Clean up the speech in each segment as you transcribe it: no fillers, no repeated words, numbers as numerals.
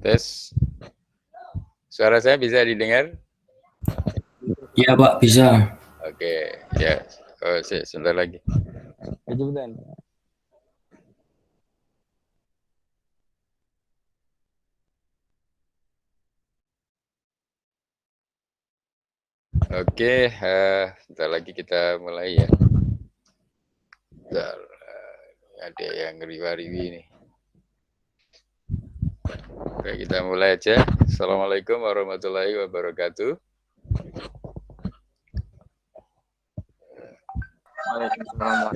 Tes. Suara saya bisa didengar? Iya Pak, bisa. Oke, ya. Oh, sebentar lagi. Cepetan. Oke, sebentar lagi kita mulai ya. Bentar, ada yang riwa-riwi nih. Oke, kita mulai aja. Assalamualaikum warahmatullahi wabarakatuh. Waalaikumsalam.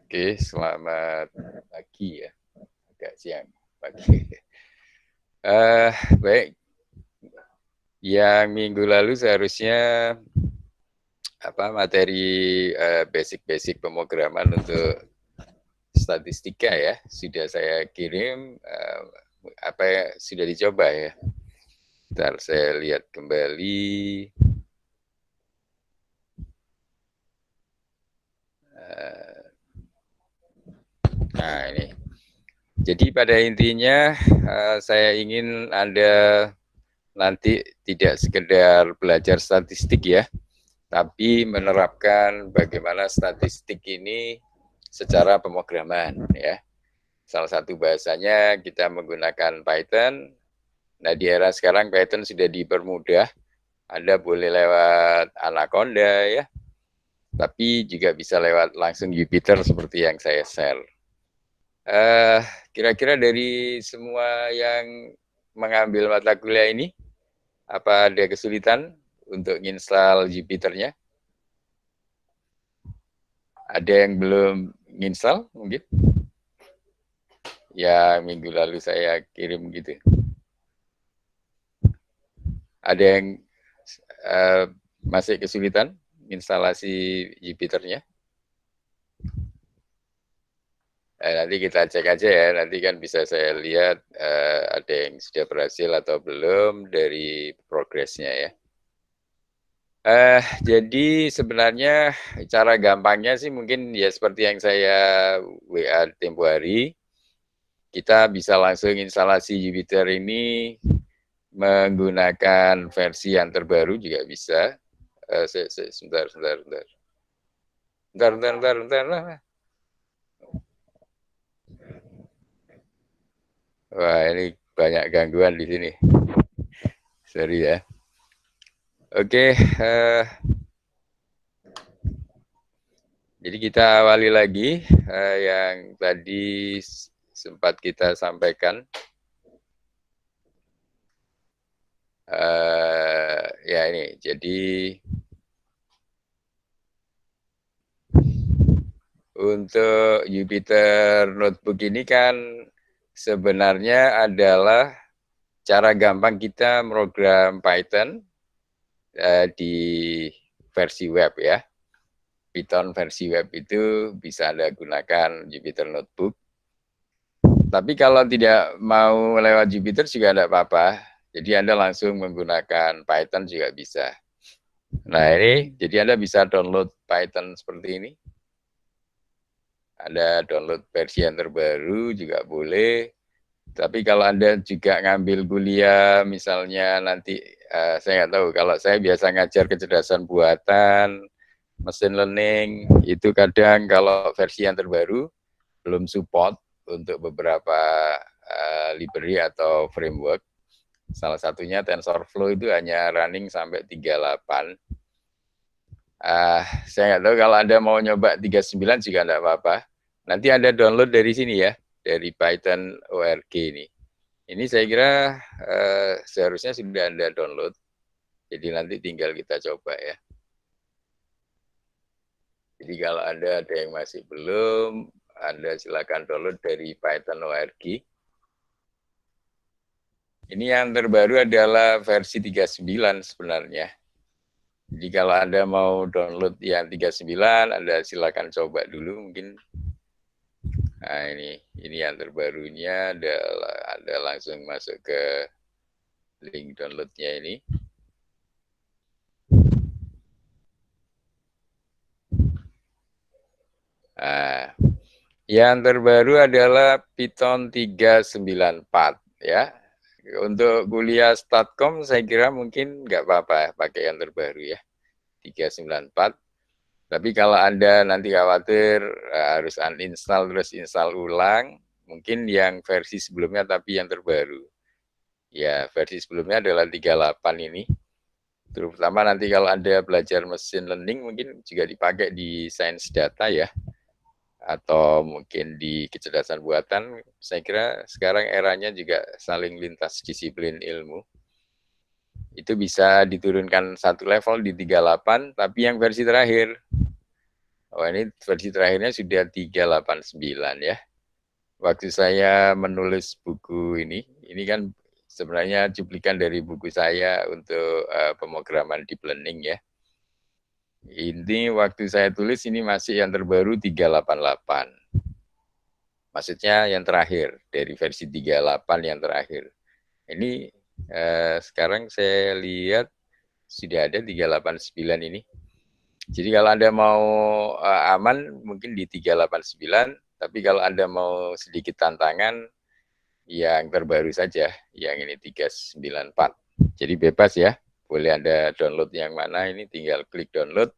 Oke, selamat pagi ya. Agak siang pagi. Baik. Yang minggu lalu seharusnya materi basic-basic pemrograman untuk statistika ya sudah saya kirim, sudah dicoba ya. Bentar saya lihat kembali. Nah ini. Jadi pada intinya saya ingin Anda nanti tidak sekedar belajar statistik ya, tapi menerapkan bagaimana statistik ini secara pemrograman ya. Salah satu bahasanya kita menggunakan Python. Nah di era sekarang Python sudah dipermudah. Anda boleh lewat Anaconda ya, tapi juga bisa lewat langsung Jupyter seperti yang saya share. Kira-kira dari semua yang mengambil mata kuliah ini, apa ada kesulitan untuk install Jupyternya? Ada yang belum install mungkin? Ya minggu lalu saya kirim gitu. Ada yang masih kesulitan instalasi Jupyternya? Nanti kita cek aja ya, nanti kan bisa saya lihat ada yang sudah berhasil atau belum dari progresnya ya. Jadi sebenarnya cara gampangnya sih mungkin ya seperti yang saya WA tempo hari, kita bisa langsung instalasi Jupyter ini menggunakan versi yang terbaru juga bisa. Sebentar. Bentar. Wah, ini banyak gangguan di sini. Sorry ya. Oke, jadi kita awali lagi yang tadi sempat kita sampaikan. Ya ini, jadi untuk Jupyter Notebook ini kan sebenarnya adalah cara gampang kita program Python di versi web ya. Python versi web itu bisa Anda gunakan Jupyter Notebook. Tapi kalau tidak mau lewat Jupyter juga tidak apa-apa. Jadi Anda langsung menggunakan Python juga bisa. Nah ini, jadi Anda bisa download Python seperti ini. Anda download versi yang terbaru juga boleh. Tapi kalau Anda juga ngambil kuliah, misalnya nanti, saya nggak tahu, kalau saya biasa ngajar kecerdasan buatan, mesin learning, itu kadang kalau versi yang terbaru, belum support untuk beberapa library atau framework. Salah satunya TensorFlow itu hanya running sampai 38. Saya nggak tahu kalau Anda mau nyoba 39 juga nggak apa-apa. Nanti Anda download dari sini ya, dari Python org ini. Ini saya kira seharusnya sudah Anda download. Jadi nanti tinggal kita coba ya. Jadi kalau Anda ada yang masih belum, Anda silakan download dari Python org. Ini yang terbaru adalah versi 39 sebenarnya. Jadi kalau Anda mau download yang 39, Anda silakan coba dulu mungkin. Nah ini yang terbarunya adalah Anda langsung masuk ke link downloadnya ini. Nah, yang terbaru adalah Python 394 ya. Untuk kuliah Statcom saya kira mungkin nggak apa-apa pakai yang terbaru ya, 394. Tapi kalau Anda nanti khawatir harus uninstall terus install ulang, mungkin yang versi sebelumnya tapi yang terbaru. Ya, versi sebelumnya adalah 38 ini. Terutama nanti kalau Anda belajar mesin learning mungkin juga dipakai di sains data ya, atau mungkin di kecerdasan buatan. Saya kira sekarang eranya juga saling lintas disiplin ilmu. Itu bisa diturunkan satu level di 38, tapi yang versi terakhir. Oh, ini versi terakhirnya sudah 389 ya. Waktu saya menulis buku ini kan sebenarnya cuplikan dari buku saya untuk pemrograman deep learning ya. Ini waktu saya tulis ini masih yang terbaru 388. Maksudnya yang terakhir, dari versi 38 yang terakhir. Ini sekarang saya lihat sudah ada 389 ini. Jadi kalau Anda mau aman mungkin di 389, tapi kalau Anda mau sedikit tantangan yang terbaru saja, yang ini 394. Jadi bebas ya, boleh Anda download yang mana, ini tinggal klik download,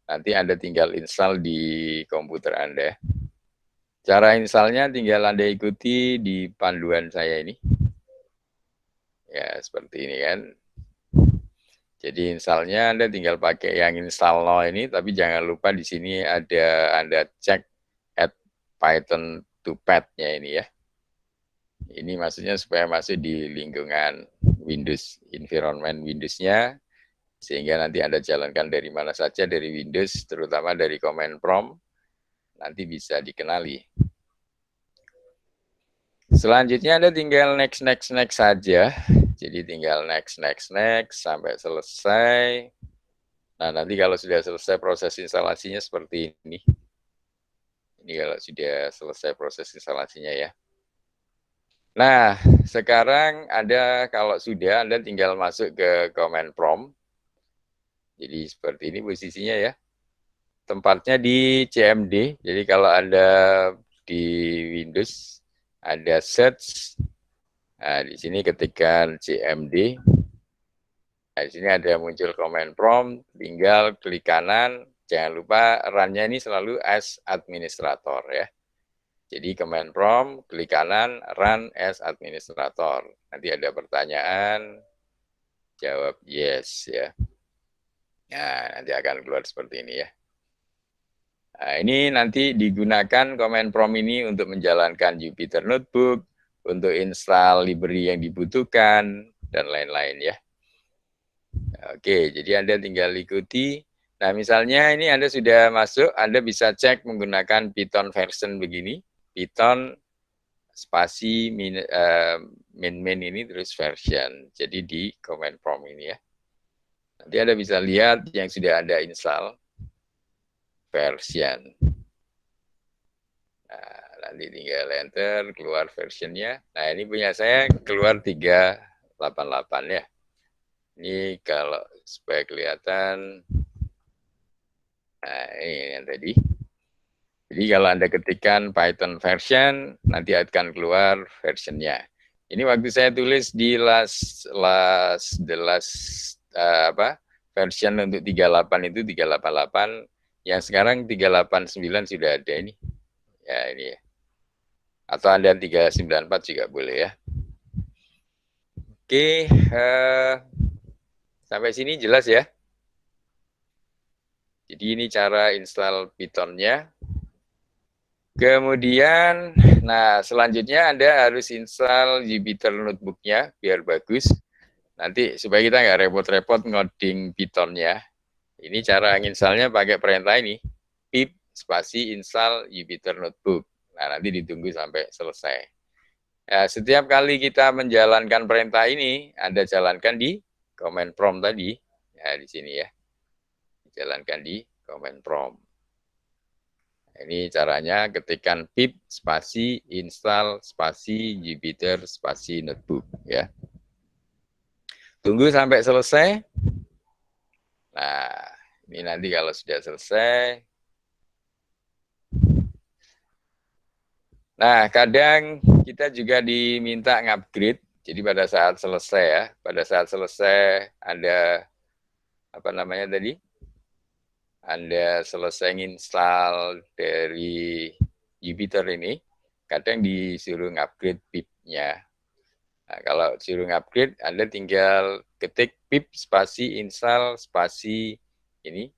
nanti Anda tinggal install di komputer Anda. Cara installnya tinggal Anda ikuti di panduan saya ini. Ya, seperti ini kan. Jadi installnya Anda tinggal pakai yang install now ini, tapi jangan lupa di sini ada Anda cek add Python to path-nya ini ya. Ini maksudnya supaya masuk di lingkungan Windows, environment Windows-nya, sehingga nanti Anda jalankan dari mana saja, dari Windows, terutama dari command prompt, nanti bisa dikenali. Selanjutnya Anda tinggal next saja. Jadi tinggal next sampai selesai. Nah, nanti kalau sudah selesai proses instalasinya seperti ini. Ini kalau sudah selesai proses instalasinya ya. Nah, sekarang kalau sudah Anda tinggal masuk ke command prompt. Jadi seperti ini posisinya ya. Tempatnya di CMD. Jadi kalau Anda di Windows ada search. Nah, di sini ketikkan CMD. Nah, di sini ada muncul command prompt, tinggal klik kanan. Jangan lupa run-nya ini selalu as administrator ya. Jadi command prompt, klik kanan, run as administrator. Nanti ada pertanyaan, jawab yes ya. Nah, nanti akan keluar seperti ini ya. Nah, ini nanti digunakan command prompt ini untuk menjalankan Jupyter Notebook, untuk install library yang dibutuhkan, dan lain-lain ya. Oke, jadi Anda tinggal ikuti. Nah, misalnya ini Anda sudah masuk, Anda bisa cek menggunakan Python version begini, Python spasi main ini terus version. Jadi di command prompt ini ya. Nanti Anda bisa lihat yang sudah Anda install version. Nah, nanti tinggal enter, keluar versionnya. Nah, ini punya saya keluar 388 ya. Ini kalau supaya kelihatan, nah ini yang tadi. Jadi kalau Anda ketikkan Python version, nanti akan keluar versionnya. Ini waktu saya tulis di version untuk 38 itu 388, yang sekarang 389 sudah ada ini. Ya ini ya. Atau Anda 394 juga boleh ya. Oke, sampai sini jelas ya. Jadi ini cara install Python-nya. Kemudian, nah selanjutnya Anda harus install Jupyter Notebook-nya biar bagus. Nanti supaya kita nggak repot-repot ngoding Python-nya. Ini cara installnya pakai perintah ini. Pip spasi install Jupyter Notebook. Nah nanti ditunggu sampai selesai. Ya, setiap kali kita menjalankan perintah ini, Anda jalankan di command prompt tadi. Ya, di sini ya. Dijalankan di command prompt. Ini caranya ketikkan pip spasi install spasi Jupyter spasi notebook ya. Tunggu sampai selesai. Nah, ini nanti kalau sudah selesai, Nah, kadang kita juga diminta ngupgrade. Jadi pada saat selesai ya, pada saat selesai Anda apa namanya tadi? Anda selesai install dari Jupyter ini, kadang disuruh ngupgrade pip-nya. Nah, kalau suruh ngupgrade, Anda tinggal ketik pip spasi install spasi ini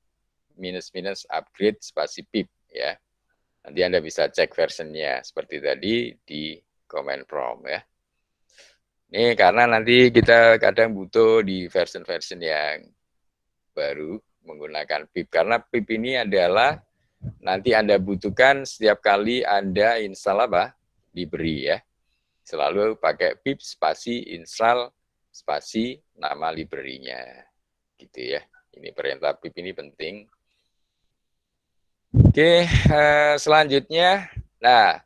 minus upgrade spasi pip ya. Nanti Anda bisa cek versionnya seperti tadi di command prompt ya. Ini karena nanti kita kadang butuh di version-version yang baru menggunakan pip. Karena pip ini adalah nanti Anda butuhkan setiap kali Anda install apa? Library ya. Selalu pakai pip spasi install spasi nama library-nya. Gitu ya. Ini perintah pip ini penting. Oke, selanjutnya. Nah,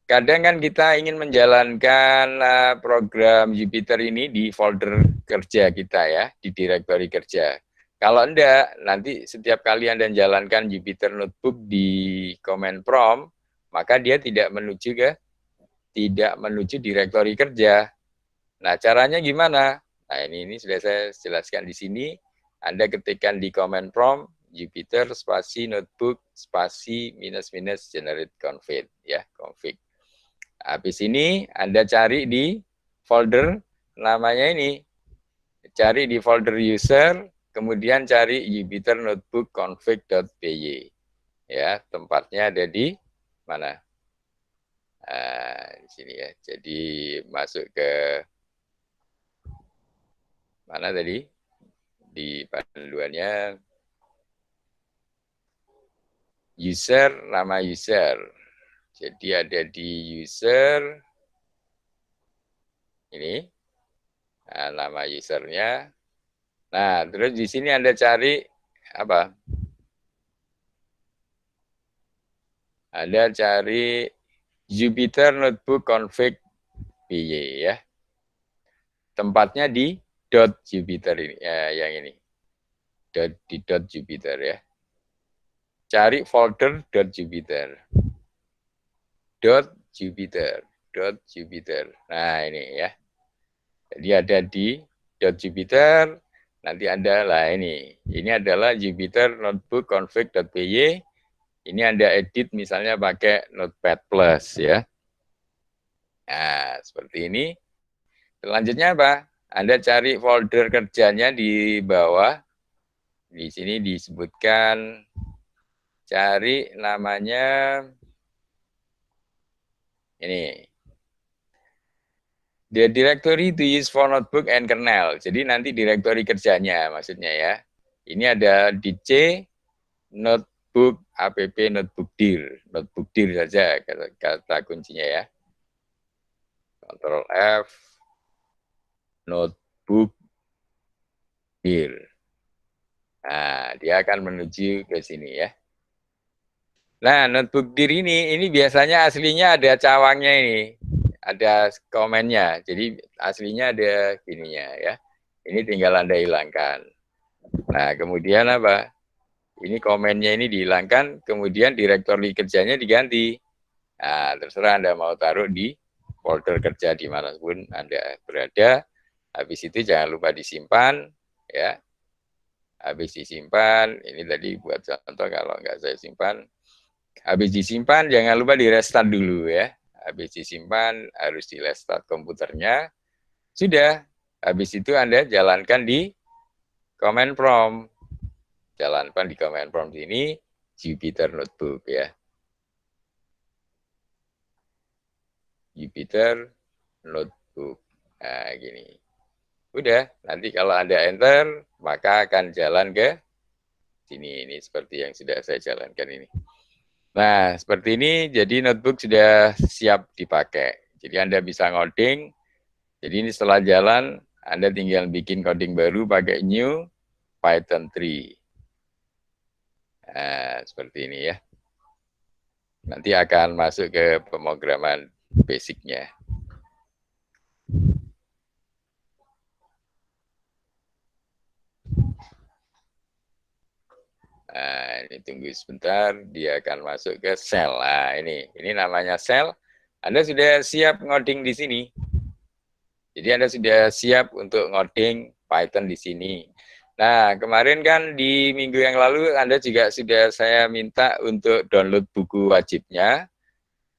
kadang kan kita ingin menjalankan program Jupyter ini di folder kerja kita ya, di direktori kerja. Kalau enggak, nanti setiap kali Anda menjalankan Jupyter Notebook di command prompt, maka dia tidak menuju direktori kerja. Nah, caranya gimana? Nah, ini sudah saya jelaskan di sini. Anda ketikkan di command prompt Jupyter spasi notebook spasi minus minus generate config ya, config. Habis ini Anda cari di folder namanya ini. Cari di folder user, kemudian cari Jupyter Notebook config.py. Ya, tempatnya ada di mana? Di sini ya. Jadi masuk ke mana tadi? Di panduannya user, nama user. Jadi ada di user ini. Nah, nama usernya. Nah, terus di sini Anda cari apa? Anda cari Jupyter Notebook config PY ya. Tempatnya di .jupyter ini, ya, yang ini. Di .jupyter ya. Cari folder .jupyter. .jupyter. .jupyter. Nah, ini ya. Jadi ada di .jupyter, nanti ada lah ini. Ini adalah Jupyter Notebook config.py. Ini Anda edit misalnya pakai Notepad Plus ya. Nah, seperti ini. Selanjutnya apa? Anda cari folder kerjanya di bawah. Di sini disebutkan cari namanya ini. The directory to use for notebook and kernel. Jadi nanti direktori kerjanya maksudnya ya. Ini ada di C notebook app notebook dir. Notebook dir saja kata kuncinya ya. Ctrl F notebook dir. Nah, dia akan menuju ke sini ya. Nah, notebook dir ini biasanya aslinya ada cawangnya ini. Ada komennya. Jadi aslinya ada gininya ya. Ini tinggal Anda hilangkan. Nah, kemudian apa? Ini komennya ini dihilangkan, kemudian direktori kerjanya diganti. Nah, terserah Anda mau taruh di folder kerja dimanapun Anda berada. Habis itu jangan lupa disimpan, ya. Habis disimpan, ini tadi buat contoh kalau nggak saya simpan. Habis disimpan, jangan lupa di restart dulu ya. Habis disimpan, harus di restart komputernya. Sudah, habis itu Anda jalankan di command prompt. Jalankan di command prompt ini, Jupyter Notebook ya. Jupyter Notebook. Nah, gini. Udah, nanti kalau Anda enter, maka akan jalan ke sini. Ini seperti yang sudah saya jalankan ini. Nah, seperti ini, jadi notebook sudah siap dipakai. Jadi Anda bisa ngoding. Jadi ini setelah jalan, Anda tinggal bikin coding baru pakai new Python 3. Nah, seperti ini ya. Nanti akan masuk ke pemrograman basicnya. Nah, ini tunggu sebentar, dia akan masuk ke sel. Nah, ini namanya sel. Anda sudah siap ngoding di sini. Jadi Anda sudah siap untuk ngoding Python di sini. Nah, kemarin kan di minggu yang lalu Anda juga sudah saya minta untuk download buku wajibnya.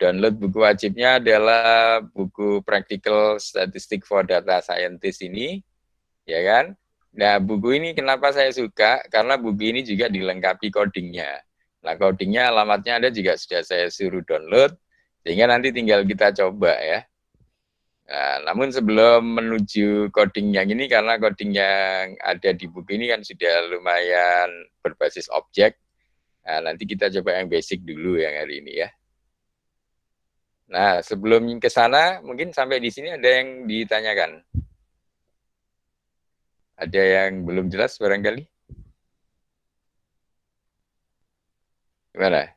Download buku wajibnya adalah buku Practical Statistics for Data Scientist ini, ya kan? Nah, buku ini kenapa saya suka? Karena buku ini juga dilengkapi codingnya. Nah, codingnya alamatnya Anda juga sudah saya suruh download, sehingga nanti tinggal kita coba ya. Nah, namun sebelum menuju coding yang ini, karena coding yang ada di buku ini kan sudah lumayan berbasis objek, nah, nanti kita coba yang basic dulu yang hari ini ya. Nah, sebelum ke sana, mungkin sampai di sini ada yang ditanyakan. Ada yang belum jelas barangkali? Gimana?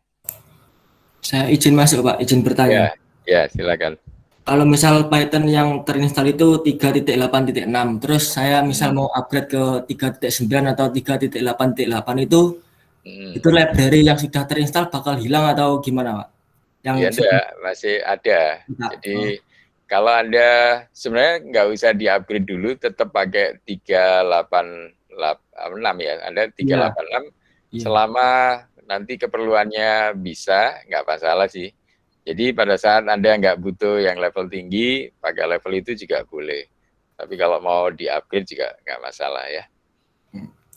Saya izin masuk Pak, izin bertanya. Ya, silakan. Kalau misal Python yang terinstall itu 3.8.6, terus saya misal mau upgrade ke 3.9 atau 3.8.8 itu library yang sudah terinstall bakal hilang atau gimana Pak? Yang Ya, enggak, masih ada. Jadi kalau Anda sebenarnya nggak usah di-upgrade dulu, tetap pakai 386 ya. Anda Iya, 386 iya. selama nanti keperluannya bisa, nggak masalah sih. Jadi pada saat Anda nggak butuh yang level tinggi, pakai level itu juga boleh. Tapi kalau mau di-upgrade juga nggak masalah ya.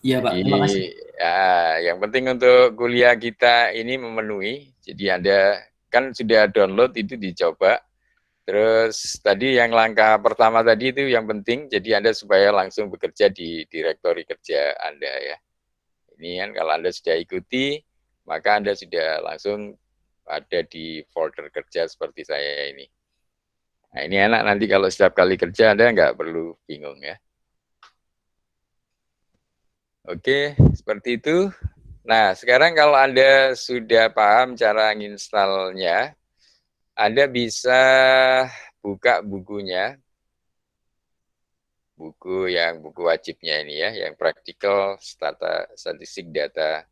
Iya Pak, Jadi terima kasih. ya, yang penting untuk kuliah kita ini memenuhi. Jadi Anda kan sudah download itu dicoba. Terus tadi yang langkah pertama tadi itu yang penting, jadi Anda supaya langsung bekerja di direktori kerja Anda ya. Ini kan kalau Anda sudah ikuti, maka Anda sudah langsung ada di folder kerja seperti saya ini. Nah ini enak nanti kalau setiap kali kerja Anda nggak perlu bingung ya. Oke, seperti itu. Nah, sekarang kalau Anda sudah paham cara nginstalnya, Anda bisa buka bukunya, buku wajibnya ini ya, yang Practical Statistic Data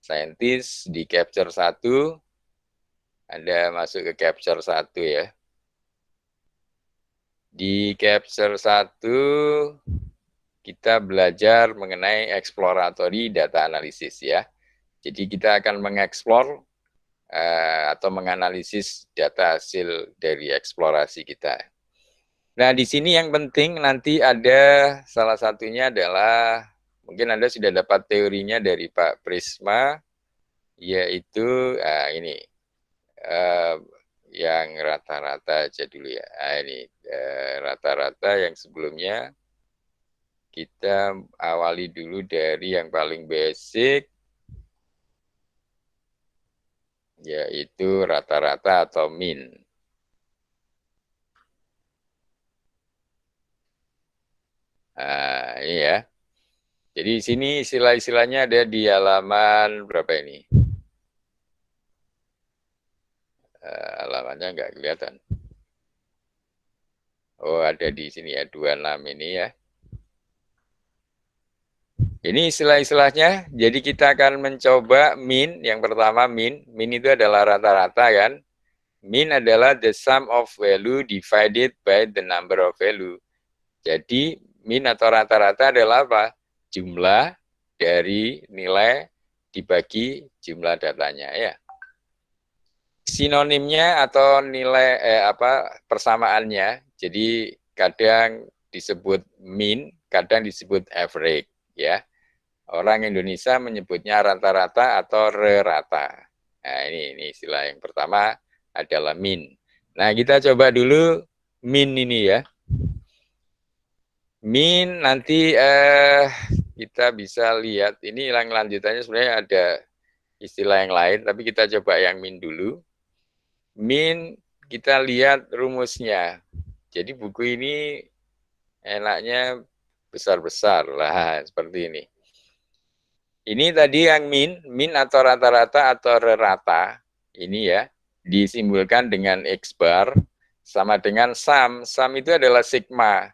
Scientist di Capture 1. Anda masuk ke Capture 1 ya. Di Capture 1 kita belajar mengenai exploratory data analysis ya. Jadi kita akan mengeksplor atau menganalisis data hasil dari eksplorasi kita. Nah, di sini yang penting nanti ada salah satunya adalah mungkin Anda sudah dapat teorinya dari Pak Prisma, yaitu ini yang rata-rata aja dulu ya. Ini rata-rata yang sebelumnya kita awali dulu dari yang paling basic, yaitu rata-rata atau min. Nah, ini ya. Jadi di sini istilah-istilahnya ada di halaman berapa ini? Halamannya nggak kelihatan. Oh, ada di sini ya, 26 ini ya. Ini istilah-istilahnya, jadi kita akan mencoba min, yang pertama min itu adalah rata-rata kan. Min adalah the sum of value divided by the number of value. Jadi min atau rata-rata adalah apa? Jumlah dari nilai dibagi jumlah datanya ya. Sinonimnya atau nilai persamaannya, jadi kadang disebut min, kadang disebut average ya. Orang Indonesia menyebutnya rata-rata atau rata. Nah, ini istilah yang pertama adalah min. Nah, kita coba dulu min ini ya. Min nanti kita bisa lihat, ini yang lanjutannya sebenarnya ada istilah yang lain, tapi kita coba yang min dulu. Min, kita lihat rumusnya. Jadi buku ini enaknya besar-besar lah, seperti ini. Ini tadi yang min atau rata-rata atau rata, ini ya, disimbolkan dengan X bar, sama dengan sum. Sum itu adalah sigma.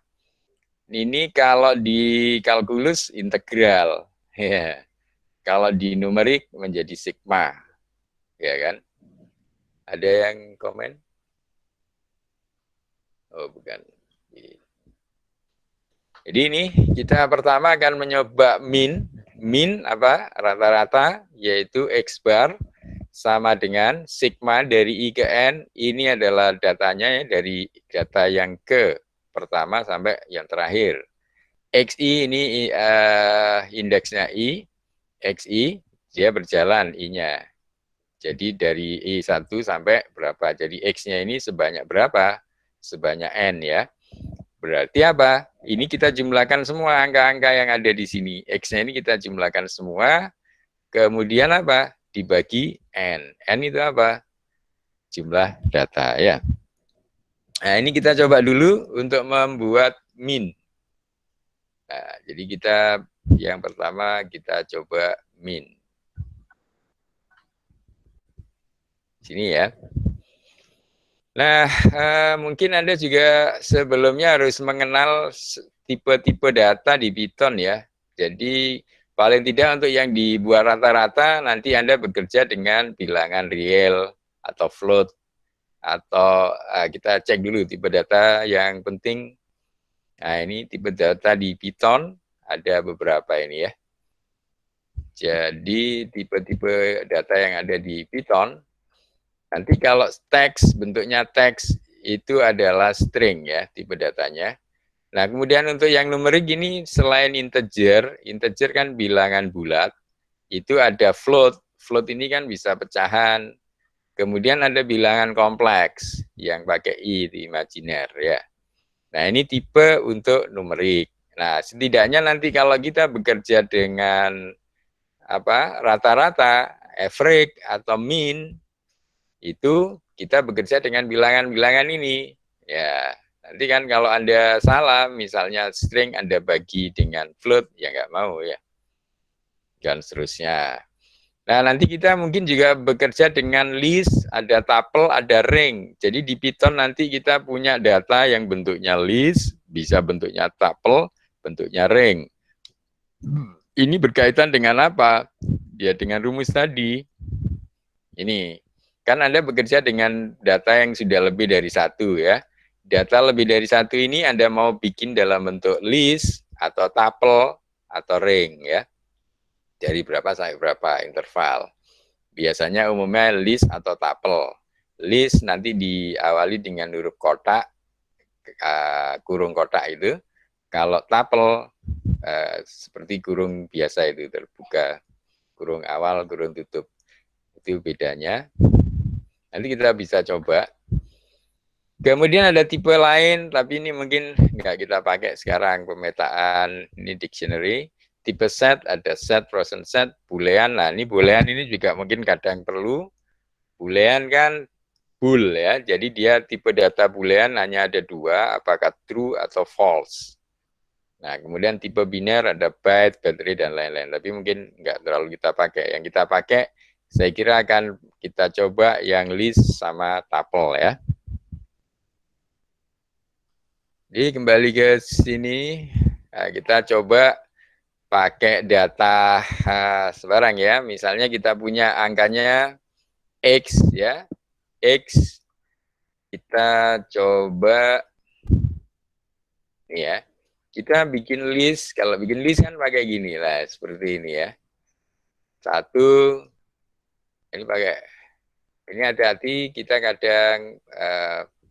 Ini kalau di kalkulus integral, ya. Kalau di numerik menjadi sigma, ya kan? Ada yang komen? Oh, bukan. Jadi ini kita pertama akan mencoba min. Min apa? Rata-rata, yaitu X bar sama dengan sigma dari I ke N. Ini adalah datanya ya, dari data yang ke pertama sampai yang terakhir. XI ini indeksnya I, XI dia berjalan I-nya. Jadi dari I1 sampai berapa? Jadi X-nya ini sebanyak berapa? Sebanyak N ya. Berarti apa? Ini kita jumlahkan semua angka-angka yang ada di sini. X-nya ini kita jumlahkan semua. Kemudian apa? Dibagi N. N itu apa? Jumlah data ya. Nah, ini kita coba dulu untuk membuat min. Nah, jadi kita yang pertama kita coba min. Sini ya. Nah, mungkin Anda juga sebelumnya harus mengenal tipe-tipe data di Python ya. Jadi paling tidak untuk yang dibuat rata-rata nanti Anda bekerja dengan bilangan real atau float atau kita cek dulu tipe data yang penting. Nah, ini tipe data di Python ada beberapa ini ya. Jadi tipe-tipe data yang ada di Python nanti kalau teks, bentuknya teks itu adalah string ya, tipe datanya. Nah, kemudian untuk yang numerik ini selain integer, integer kan bilangan bulat, itu ada float. Float ini kan bisa pecahan. Kemudian ada bilangan kompleks yang pakai i, itu imajiner ya. Nah, ini tipe untuk numerik. Nah, setidaknya nanti kalau kita bekerja dengan apa rata-rata, average atau mean, itu kita bekerja dengan bilangan-bilangan ini. Ya, nanti kan kalau Anda salah, misalnya string Anda bagi dengan float, ya nggak mau ya. Dan seterusnya. Nah, nanti kita mungkin juga bekerja dengan list, ada tuple, ada ring. Jadi di Python nanti kita punya data yang bentuknya list, bisa bentuknya tuple, bentuknya ring. Ini berkaitan dengan apa? Ya dengan rumus tadi. Ini. Kan Anda bekerja dengan data yang sudah lebih dari satu ya. Data lebih dari satu ini Anda mau bikin dalam bentuk list atau tuple atau ring ya. Dari berapa sampai berapa interval. Biasanya umumnya list atau tuple. List nanti diawali dengan huruf kotak, kurung kotak itu. Kalau tuple seperti kurung biasa itu terbuka. Kurung awal, kurung tutup. Itu bedanya. Nanti kita bisa coba. Kemudian ada tipe lain, tapi ini mungkin nggak kita pakai sekarang, pemetaan, ini dictionary. Tipe set, ada set, frozen set, boolean. Nah, ini boolean ini juga mungkin kadang perlu. Boolean kan bool ya, jadi dia tipe data boolean hanya ada dua, apakah true atau false. Nah, kemudian tipe biner ada byte, battery, dan lain-lain. Tapi mungkin nggak terlalu kita pakai. Yang kita pakai, saya kira akan kita coba yang list sama tuple ya. Jadi kembali ke sini, nah, kita coba pakai data sebarang ya. Misalnya kita punya angkanya X ya. X, kita coba ini ya. Kita bikin list, kalau bikin list kan pakai gini lah, seperti ini ya. Satu, ini pakai, ini hati-hati kita kadang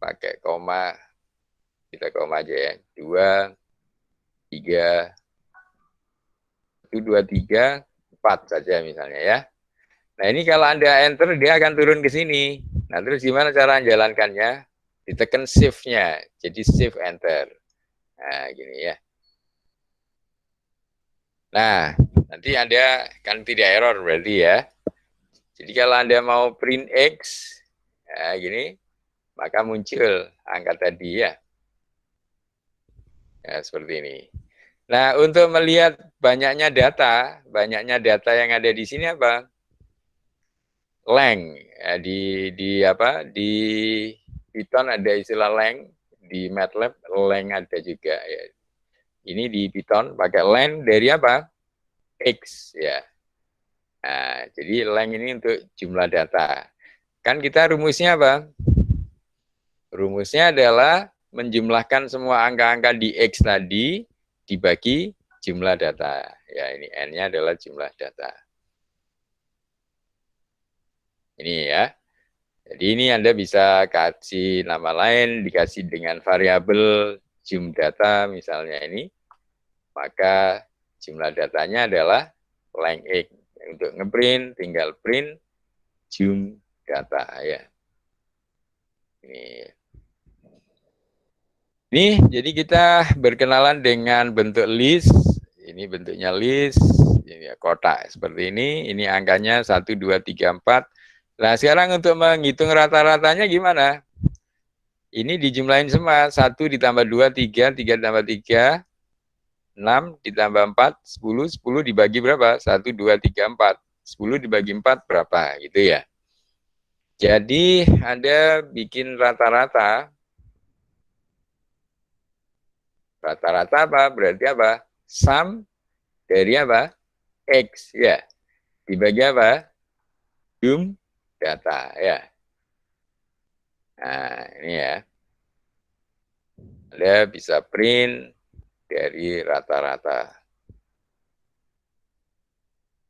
pakai koma, kita koma aja ya. 2, 3, 1, 2, 3, 4 saja misalnya ya. Nah ini kalau Anda enter, dia akan turun ke sini. Nah terus gimana cara menjalankannya? Ditekan shift-nya, jadi shift enter. Nah gini ya. Nah nanti Anda kan tidak error berarti ya. Jadi kalau Anda mau print X, nah gini, maka muncul angka tadi ya. Ya seperti ini. Nah untuk melihat banyaknya data yang ada di sini apa? Length ya, di apa di Python ada istilah length, di MATLAB length ada juga ya. Ini di Python pakai length dari apa? X ya. Nah, jadi length ini untuk jumlah data. Kan kita rumusnya apa? Rumusnya adalah menjumlahkan semua angka-angka di X tadi dibagi jumlah data. Ya, ini N-nya adalah jumlah data. Ini ya. Jadi ini Anda bisa kasih nama lain, dikasih dengan variabel jum data misalnya ini. Maka jumlah datanya adalah length X. Untuk ngeprint, tinggal print jum data ya. Ini jadi kita berkenalan dengan bentuk list. Ini bentuknya list, ini ya, kotak seperti ini. Ini angkanya 1, 2, 3, 4. Nah sekarang untuk menghitung rata-ratanya gimana? Ini dijumlahin semua. 1 ditambah 2, 3, 3 ditambah 3, 6 ditambah 4, 10, 10 dibagi berapa? 1, 2, 3, 4. 10 dibagi 4 berapa? Gitu ya. Jadi Anda bikin rata-rata. Rata-rata apa? Berarti apa? Sum dari apa? X ya. Dibagi apa? Jum data ya. Nah, ini ya. Anda bisa print dari rata-rata.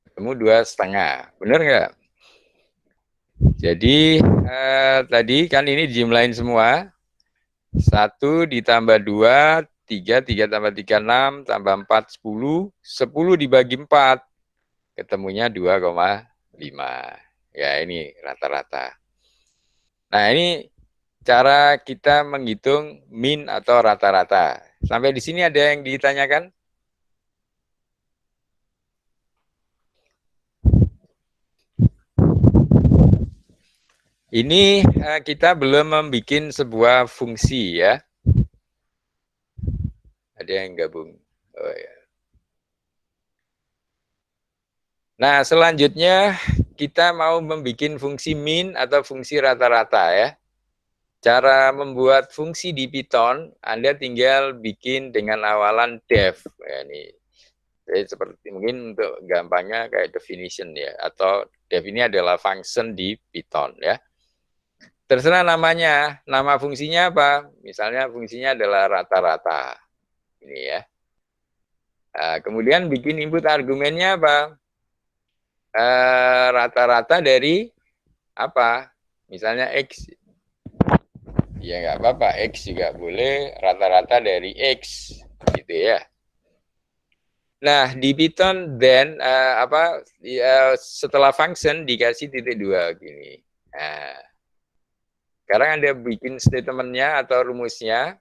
Ketemu 2,5. Benar nggak? Jadi tadi kan ini dijumlahin semua. 1 ditambah 2, 3, 3 tambah 3, 6, tambah 4, 10. 10 dibagi 4. Ketemunya 2,5. Ya ini rata-rata. Nah ini cara kita menghitung min atau rata-rata. Sampai di sini ada yang ditanyakan? Ini kita belum membuat sebuah fungsi ya. Ada yang gabung. Oh, ya. Nah selanjutnya kita mau membuat fungsi min atau fungsi rata-rata ya. Cara membuat fungsi di Python, Anda tinggal bikin dengan awalan def. Ya, ini seperti mungkin untuk gampangnya kayak definition ya, atau def ini adalah function di Python ya. Terserah namanya, nama fungsinya apa? Misalnya fungsinya adalah rata-rata. Ini ya. Nah, kemudian bikin input argumennya apa? Rata-rata dari apa? Misalnya X. Ya nggak apa-apa, X juga boleh, rata-rata dari X, gitu ya. Nah, di Python then setelah function dikasih titik 2 gini. Nah, sekarang Anda bikin statementnya atau rumusnya,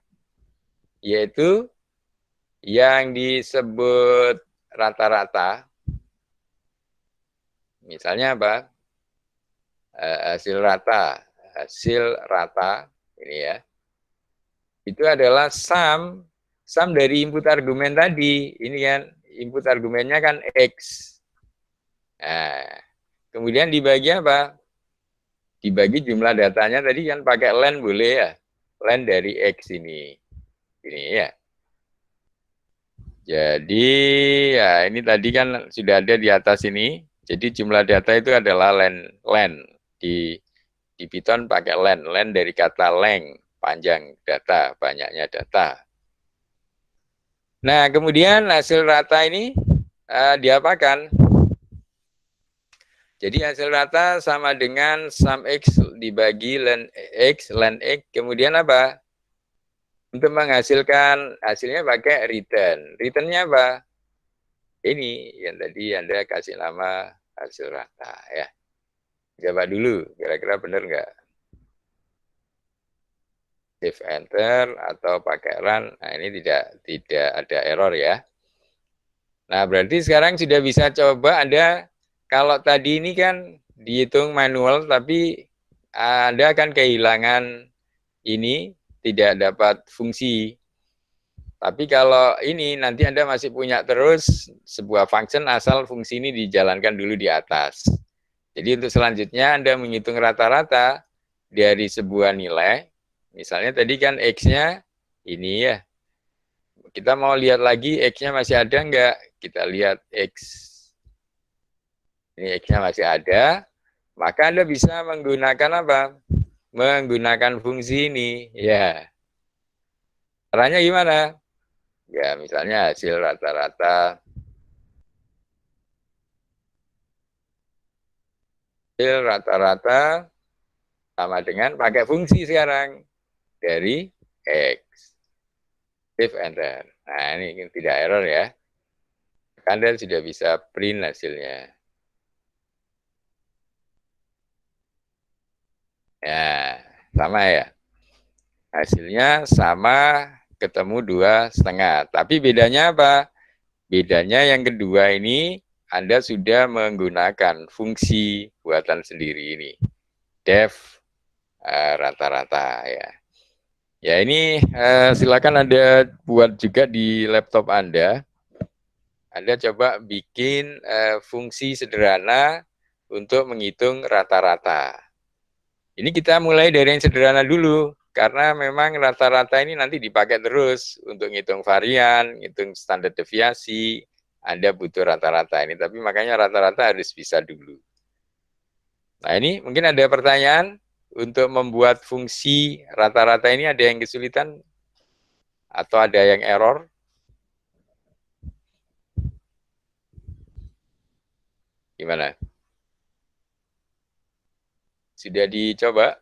yaitu yang disebut rata-rata. Misalnya apa? Hasil rata ini ya. Itu adalah sum dari input argumen tadi. Ini kan input argumennya kan X. Nah, kemudian dibagi apa? Dibagi jumlah datanya tadi kan pakai len boleh ya. Len dari X ini. Ini ya. Jadi ya ini tadi kan sudah ada di atas ini. Jadi jumlah data itu adalah len. Di Python pakai len dari kata length, panjang data, banyaknya data. Nah, kemudian hasil rata ini diapakan? Jadi hasil rata sama dengan sum X dibagi len X, kemudian apa? Untuk menghasilkan hasilnya pakai return. Returnnya apa? Ini yang tadi Anda kasih nama hasil rata ya. Coba dulu, kira-kira benar nggak? Shift enter atau pakai run, nah ini tidak ada error ya. Nah berarti sekarang sudah bisa coba Anda, kalau tadi ini kan dihitung manual tapi Anda akan kehilangan ini, tidak dapat fungsi. Tapi kalau ini nanti Anda masih punya terus sebuah function asal fungsi ini dijalankan dulu di atas. Jadi untuk selanjutnya Anda menghitung rata-rata dari sebuah nilai. Misalnya tadi kan X-nya ini ya. Kita mau lihat lagi X-nya masih ada enggak? Kita lihat X. Ini X-nya masih ada. Maka Anda bisa menggunakan apa? Menggunakan fungsi ini. Ya. Caranya gimana? Ya, misalnya hasil rata-rata sama dengan pakai fungsi sekarang dari X. If and then. Nah, ini tidak error ya. Anda sudah bisa print hasilnya. Ya, sama ya. Hasilnya sama, ketemu 2,5. Tapi bedanya apa? Bedanya yang kedua ini, Anda sudah menggunakan fungsi buatan sendiri ini. Def rata-rata ya. Ya ini silakan Anda buat juga di laptop Anda. Anda coba bikin fungsi sederhana untuk menghitung rata-rata. Ini kita mulai dari yang sederhana dulu, karena memang rata-rata ini nanti dipakai terus untuk ngitung varian, ngitung standar deviasi. Anda butuh rata-rata ini, tapi makanya rata-rata harus bisa dulu. Nah ini mungkin ada pertanyaan untuk membuat fungsi rata-rata ini, ada yang kesulitan atau ada yang error? Gimana? Sudah dicoba?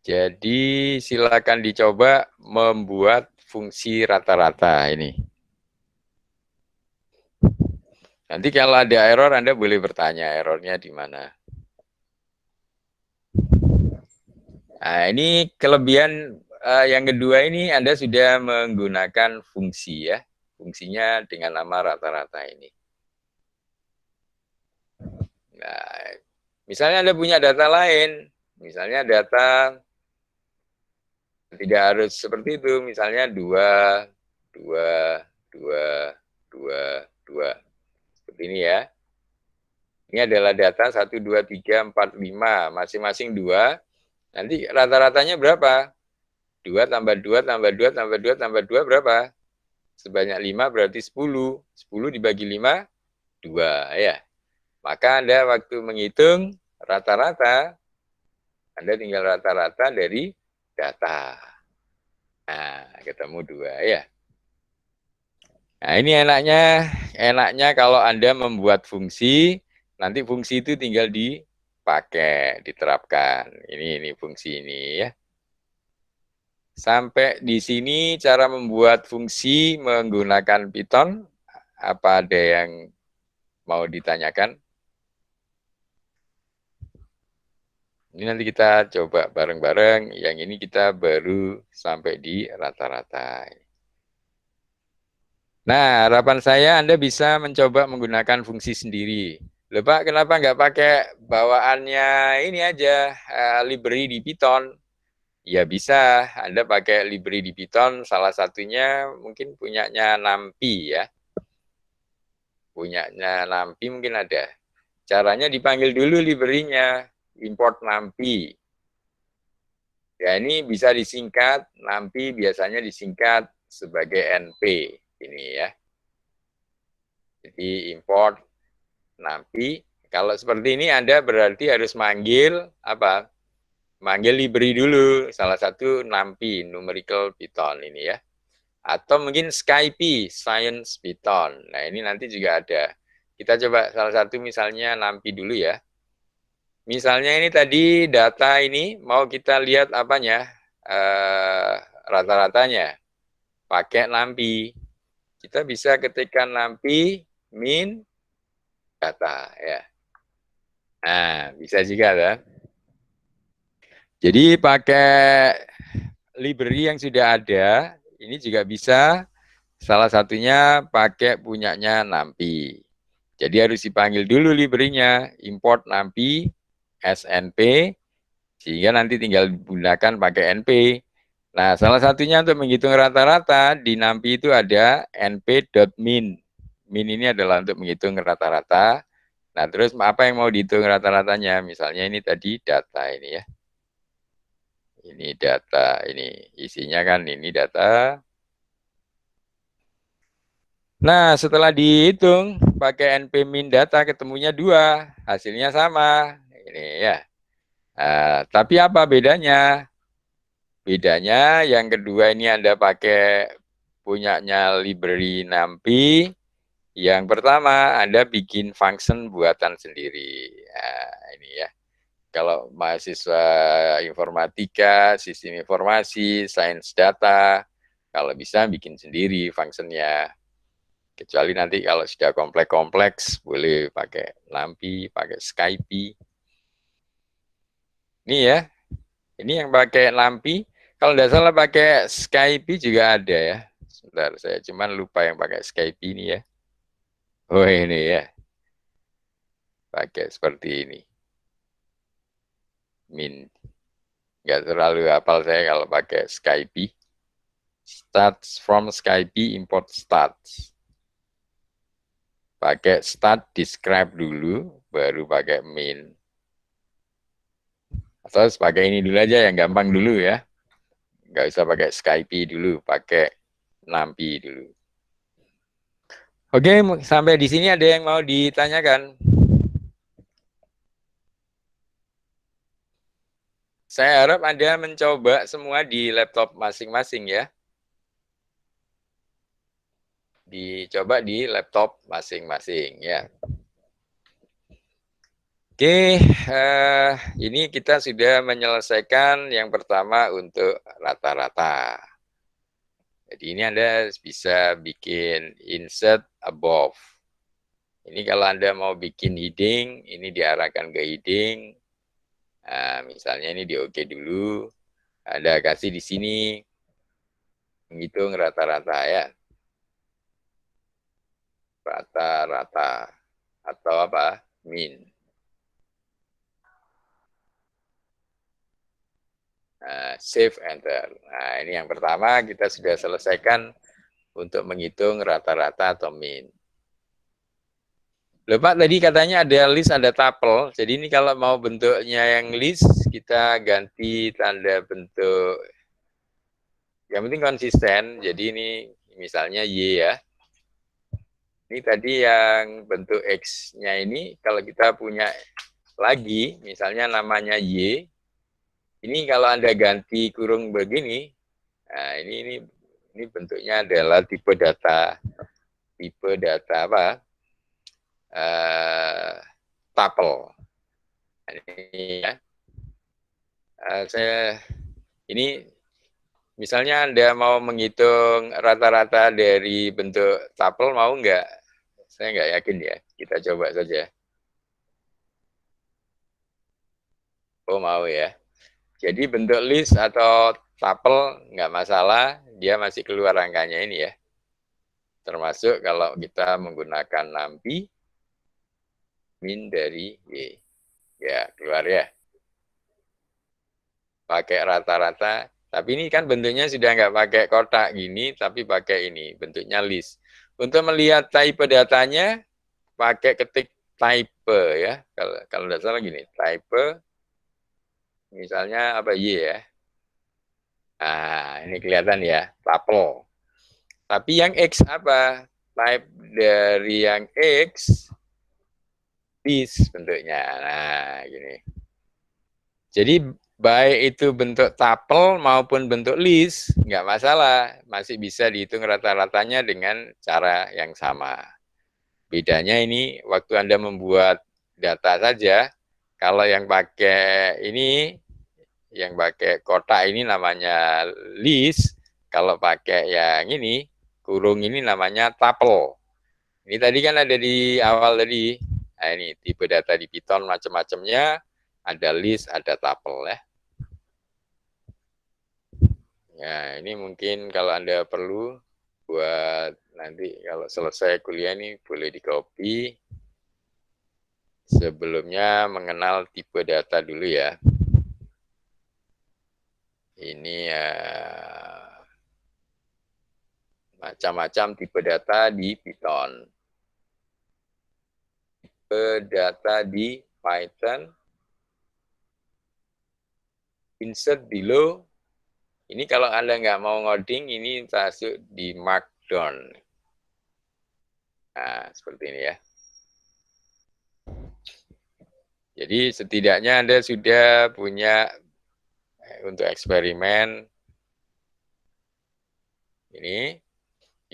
Jadi silakan dicoba membuat fungsi rata-rata ini. Nanti kalau ada error, Anda boleh bertanya errornya di mana. Nah, ini kelebihan yang kedua ini Anda sudah menggunakan fungsi ya. Fungsinya dengan nama rata-rata ini. Nah, misalnya Anda punya data lain, misalnya data tidak harus seperti itu, misalnya 2, 2, 2, 2, 2. Seperti ini ya. Ini adalah data 1, 2, 3, 4, 5, masing-masing 2. Nanti rata-ratanya berapa? 2 tambah 2 tambah 2 tambah 2 tambah 2 berapa? Sebanyak 5 berarti 10. 10 dibagi 5, 2 ya. Maka Anda waktu menghitung rata-rata, Anda tinggal rata-rata dari data. Nah, ketemu 2 ya. Nah, ini enaknya kalau Anda membuat fungsi, nanti fungsi itu tinggal dipakai, diterapkan. Ini fungsi ini ya. Sampai di sini cara membuat fungsi menggunakan Python. Apa ada yang mau ditanyakan? Ini nanti kita coba bareng-bareng. Yang ini kita baru sampai di rata-rata. Nah, harapan saya Anda bisa mencoba menggunakan fungsi sendiri. Loh Pak, kenapa nggak pakai bawaannya ini aja, library di Python? Ya bisa, Anda pakai library di Python, salah satunya mungkin punyanya NumPy ya. Punyanya NumPy mungkin ada. Caranya dipanggil dulu library-nya, import NumPy. Ya ini bisa disingkat, NumPy biasanya disingkat sebagai NP. Ini ya. Jadi import NumPy. Kalau seperti ini Anda berarti harus manggil apa? Manggil library dulu. Salah satu NumPy, numerical Python ini ya. Atau mungkin SciPy, Science Python. Nah ini nanti juga ada. Kita coba salah satu misalnya NumPy dulu ya. Misalnya ini tadi data ini mau kita lihat apanya? Rata-ratanya. Pakai NumPy. Kita bisa ketikkan NumPy min data ya. Nah, bisa juga kan? Jadi pakai library yang sudah ada, ini juga bisa. Salah satunya pakai punyanya NumPy. Jadi harus dipanggil dulu library-nya, import NumPy, SNP, sehingga nanti tinggal gunakan pakai NP. Nah, salah satunya untuk menghitung rata-rata, di NumPy itu ada np.min. Min ini adalah untuk menghitung rata-rata. Nah, terus apa yang mau dihitung rata-ratanya? Misalnya ini tadi data ini ya. Ini data, ini isinya kan ini data. Nah, setelah dihitung pakai np min data ketemunya 2, hasilnya sama. Ini ya. Tapi apa bedanya? Bedanya yang kedua ini Anda pakai punyanya library NumPy. Yang pertama Anda bikin function buatan sendiri. Nah, ini ya. Kalau mahasiswa informatika, sistem informasi, sains data, kalau bisa bikin sendiri fungsinya. Kecuali nanti kalau sudah kompleks-kompleks, boleh pakai NumPy, pakai SciPy. Ini ya, ini yang pakai NumPy. Kalau tidak salah pakai SciPy juga ada ya. Sebentar, saya cuman lupa yang pakai SciPy ini ya. Oh ini ya, pakai seperti ini. Min. Nggak terlalu hafal saya kalau pakai SciPy. Starts from SciPy, import starts. Pakai start, describe dulu, baru pakai min. Atau pakai ini dulu aja yang gampang dulu ya. Nggak usah pakai SciPy dulu, pakai NumPy dulu. Oke, sampai di sini ada yang mau ditanyakan? Saya harap Anda mencoba semua di laptop masing-masing ya. Dicoba di laptop masing-masing ya. Oke, ini kita sudah menyelesaikan yang pertama untuk rata-rata. Jadi ini Anda bisa bikin insert above. Ini kalau Anda mau bikin heading, ini diarahkan ke heading. Nah, misalnya ini di OK dulu. Anda kasih di sini, menghitung rata-rata ya. Rata-rata. Atau apa? Min. Nah, save, enter. Nah, ini yang pertama kita sudah selesaikan untuk menghitung rata-rata atau min. Loh Pak, tadi katanya ada list, ada tuple. Jadi ini kalau mau bentuknya yang list, kita ganti tanda bentuk. Yang penting konsisten. Jadi ini misalnya Y ya. Ini tadi yang bentuk X-nya ini, kalau kita punya lagi, misalnya namanya Y, ini kalau Anda ganti kurung begini, nah ini bentuknya adalah tipe data apa? Tuple. Ini ya. Ini misalnya Anda mau menghitung rata-rata dari bentuk tuple, mau nggak? Saya nggak yakin ya. Kita coba saja. Oh mau ya. Jadi bentuk list atau tuple nggak masalah, dia masih keluar angkanya ini ya. Termasuk kalau kita menggunakan NumPy, min dari Y. Ya, keluar ya. Pakai rata-rata. Tapi ini kan bentuknya sudah nggak pakai kotak gini, tapi pakai ini, bentuknya list. Untuk melihat type datanya, pakai ketik type ya. Kalau tidak salah gini, type, misalnya apa Y ya. Nah, ini kelihatan ya, tuple. Tapi yang X apa? Type dari yang X, list bentuknya. Nah, gini. Jadi baik itu bentuk tuple maupun bentuk list, nggak masalah. Masih bisa dihitung rata-ratanya dengan cara yang sama. Bedanya ini waktu Anda membuat data saja, kalau yang pakai ini, yang pakai kotak ini namanya list, kalau pakai yang ini, kurung ini namanya tuple. Ini tadi kan ada di awal tadi. Nah ini tipe data di Python macam-macamnya, ada list, ada tuple ya. Ya, ini mungkin kalau Anda perlu buat nanti kalau selesai kuliah ini boleh di-copy. Sebelumnya mengenal tipe data dulu ya. Ini ya macam-macam tipe data di Python. Tipe data di Python. Insert below. Ini kalau Anda nggak mau ngoding, ini masuk di Markdown. Nah, seperti ini ya. Jadi setidaknya Anda sudah punya untuk eksperimen Ini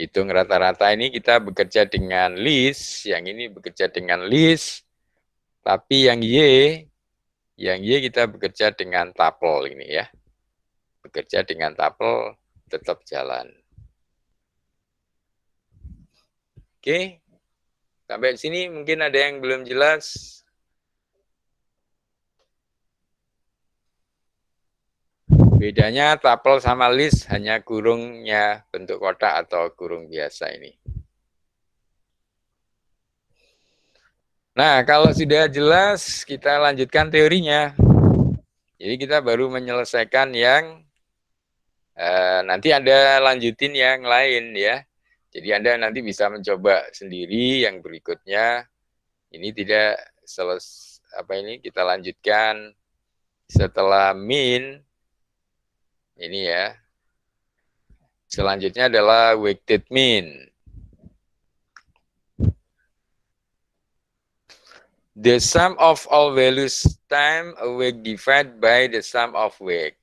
hitung rata-rata, ini kita bekerja dengan list, yang ini bekerja dengan list, tapi yang Y kita bekerja dengan tuple ini ya. Bekerja dengan tuple tetap jalan. Oke, sampai sini mungkin ada yang belum jelas. Bedanya tuple sama list hanya kurungnya bentuk kotak atau kurung biasa ini. Nah, kalau sudah jelas, kita lanjutkan teorinya. Jadi kita baru menyelesaikan yang nanti Anda lanjutin yang lain ya. Jadi Anda nanti bisa mencoba sendiri yang berikutnya. Ini tidak kita lanjutkan setelah min ini ya. Selanjutnya adalah weighted mean. The sum of all values time a week divided by the sum of week.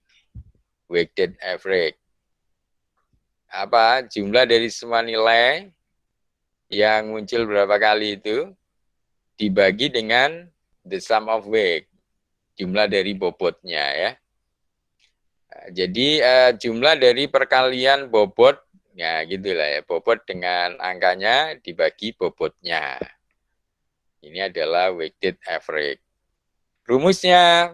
Weighted average. Apa? Jumlah dari semua nilai yang muncul berapa kali itu dibagi dengan the sum of week. Jumlah dari bobotnya ya. Jadi jumlah dari perkalian bobot, ya gitulah ya. Bobot dengan angkanya dibagi bobotnya. Ini adalah weighted average. Rumusnya,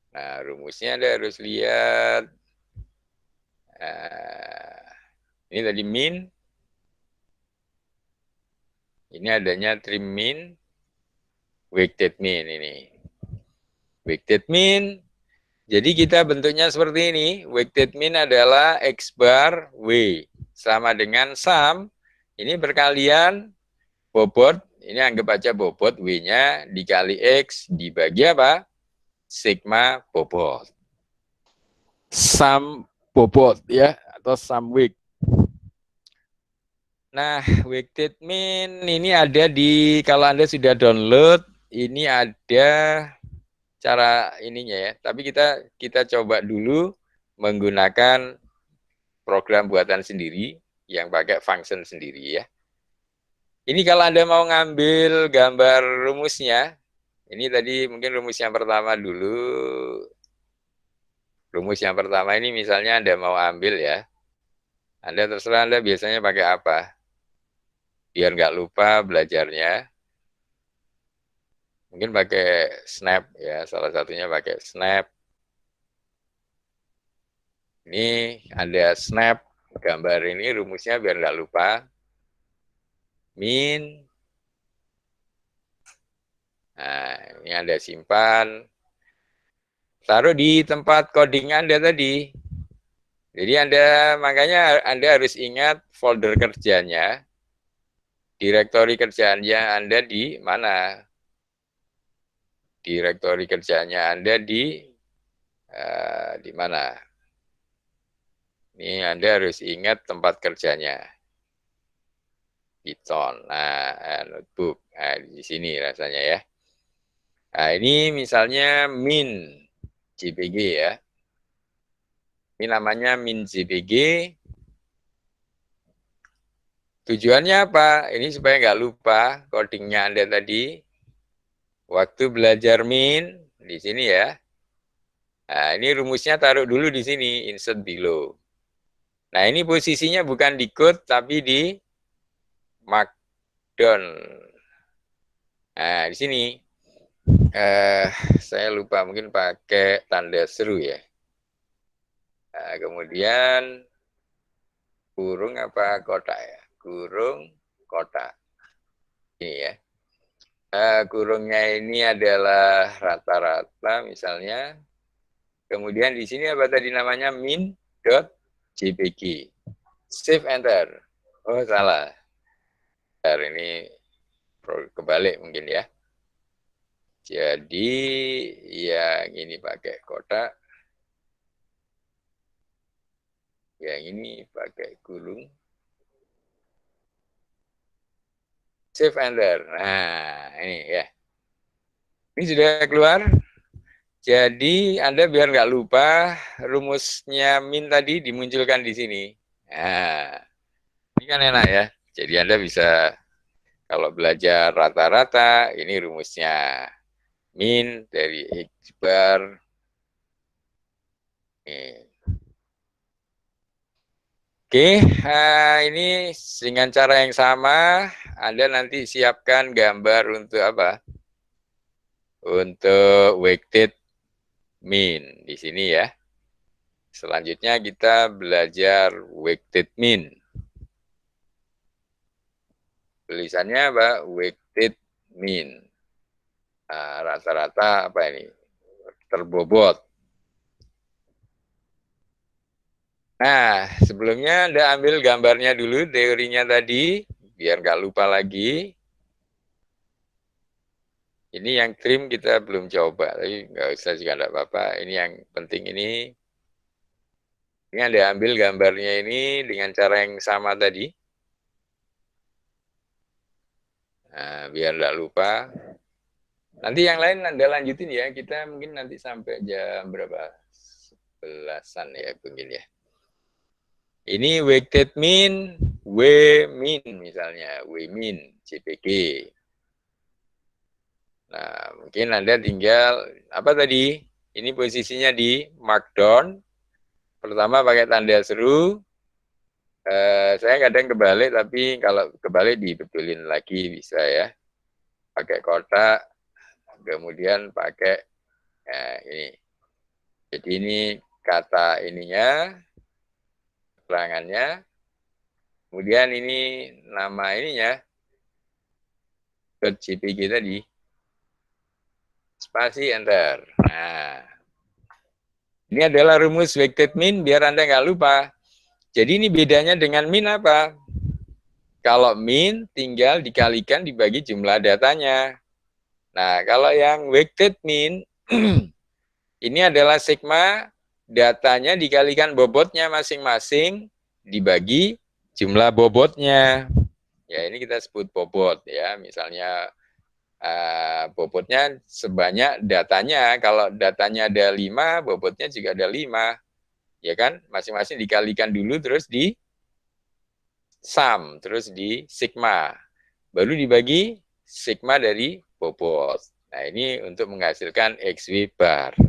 nah rumusnya Anda harus lihat. Ini tadi min. Ini adanya trim min, weighted mean ini. Weighted mean, jadi kita bentuknya seperti ini. Weighted mean adalah X bar W sama dengan sum. Ini perkalian bobot, ini anggap aja bobot W-nya dikali X dibagi apa? Sigma bobot. Sum bobot ya, atau sum weight. Nah, weighted mean ini ada di, kalau Anda sudah download, ini ada cara ininya ya. Tapi kita coba dulu menggunakan program buatan sendiri yang pakai function sendiri ya. Ini kalau Anda mau ngambil gambar rumusnya, ini tadi mungkin rumus yang pertama dulu. Rumus yang pertama ini misalnya Anda mau ambil ya. Anda terserah Anda biasanya pakai apa. Biar nggak lupa belajarnya. Mungkin pakai snap ya, salah satunya pakai snap. Ini ada snap gambar ini rumusnya biar nggak lupa. Min. Nah, ini Anda simpan. Taruh di tempat coding Anda tadi. Jadi makanya Anda harus ingat folder kerjanya. Direktori kerjaannya Anda di mana? Direktori kerjanya Anda di mana? Ini Anda harus ingat tempat kerjanya. Python, nah notebook, nah, di sini rasanya ya. Nah ini misalnya min JPG ya. Ini namanya min JPG. Tujuannya apa? Ini supaya nggak lupa codingnya Anda tadi. Waktu belajar min di sini ya. Nah, ini rumusnya taruh dulu di sini, insert below. Nah, ini posisinya bukan di code tapi di markdown. Nah, di sini saya lupa mungkin pakai tanda seru ya. Nah, kemudian kurung apa kotak ya? Kurung kotak. Ini ya. Kurungnya ini adalah rata-rata misalnya. Kemudian di sini apa tadi namanya min.jpg. Save enter. Oh salah. Bentar, ini kebalik mungkin ya. Jadi yang ini pakai kotak. Yang ini pakai gulung. Save enter. Nah, ini ya. Ini sudah keluar. Jadi Anda biar nggak lupa rumusnya min tadi dimunculkan di sini. Nah, ini kan enak ya. Jadi Anda bisa, kalau belajar rata-rata, ini rumusnya. Min dari X bar. Nih. Oke, ini dengan cara yang sama, Anda nanti siapkan gambar untuk apa? Untuk weighted mean di sini ya. Selanjutnya kita belajar weighted mean. Tulisannya apa? Weighted mean. Rata-rata apa ini? Terbobot. Nah, sebelumnya Anda ambil gambarnya dulu, teorinya tadi, biar nggak lupa lagi. Ini yang trim kita belum coba, tapi nggak usah juga nggak apa-apa. Ini yang penting ini. Ini Anda ambil gambarnya ini dengan cara yang sama tadi. Nah, biar nggak lupa. Nanti yang lain Anda lanjutin ya. Kita mungkin nanti sampai jam berapa? 11-an ya mungkin ya. Ini weighted mean, W min misalnya, W min, CPG. Nah, mungkin Anda tinggal, apa tadi? Ini posisinya di markdown. Pertama pakai tanda seru. Saya kadang kebalik, tapi kalau kebalik dibetulin lagi bisa ya. Pakai kotak, kemudian pakai ini. Jadi ini kata ininya, keterangannya. Kemudian ini nama ininya, .jpg tadi. Spasi enter. Nah, ini adalah rumus weighted mean biar Anda nggak lupa. Jadi ini bedanya dengan min apa? Kalau min tinggal dikalikan dibagi jumlah datanya. Nah, kalau yang weighted mean ini adalah sigma datanya dikalikan bobotnya masing-masing dibagi jumlah bobotnya. Ya, ini kita sebut bobot ya. Misalnya bobotnya sebanyak datanya. Kalau datanya ada 5, bobotnya juga ada 5. Ya kan? Masing-masing dikalikan dulu, terus di sum, terus di sigma. Baru dibagi sigma dari bobot. Nah, ini untuk menghasilkan XW bar.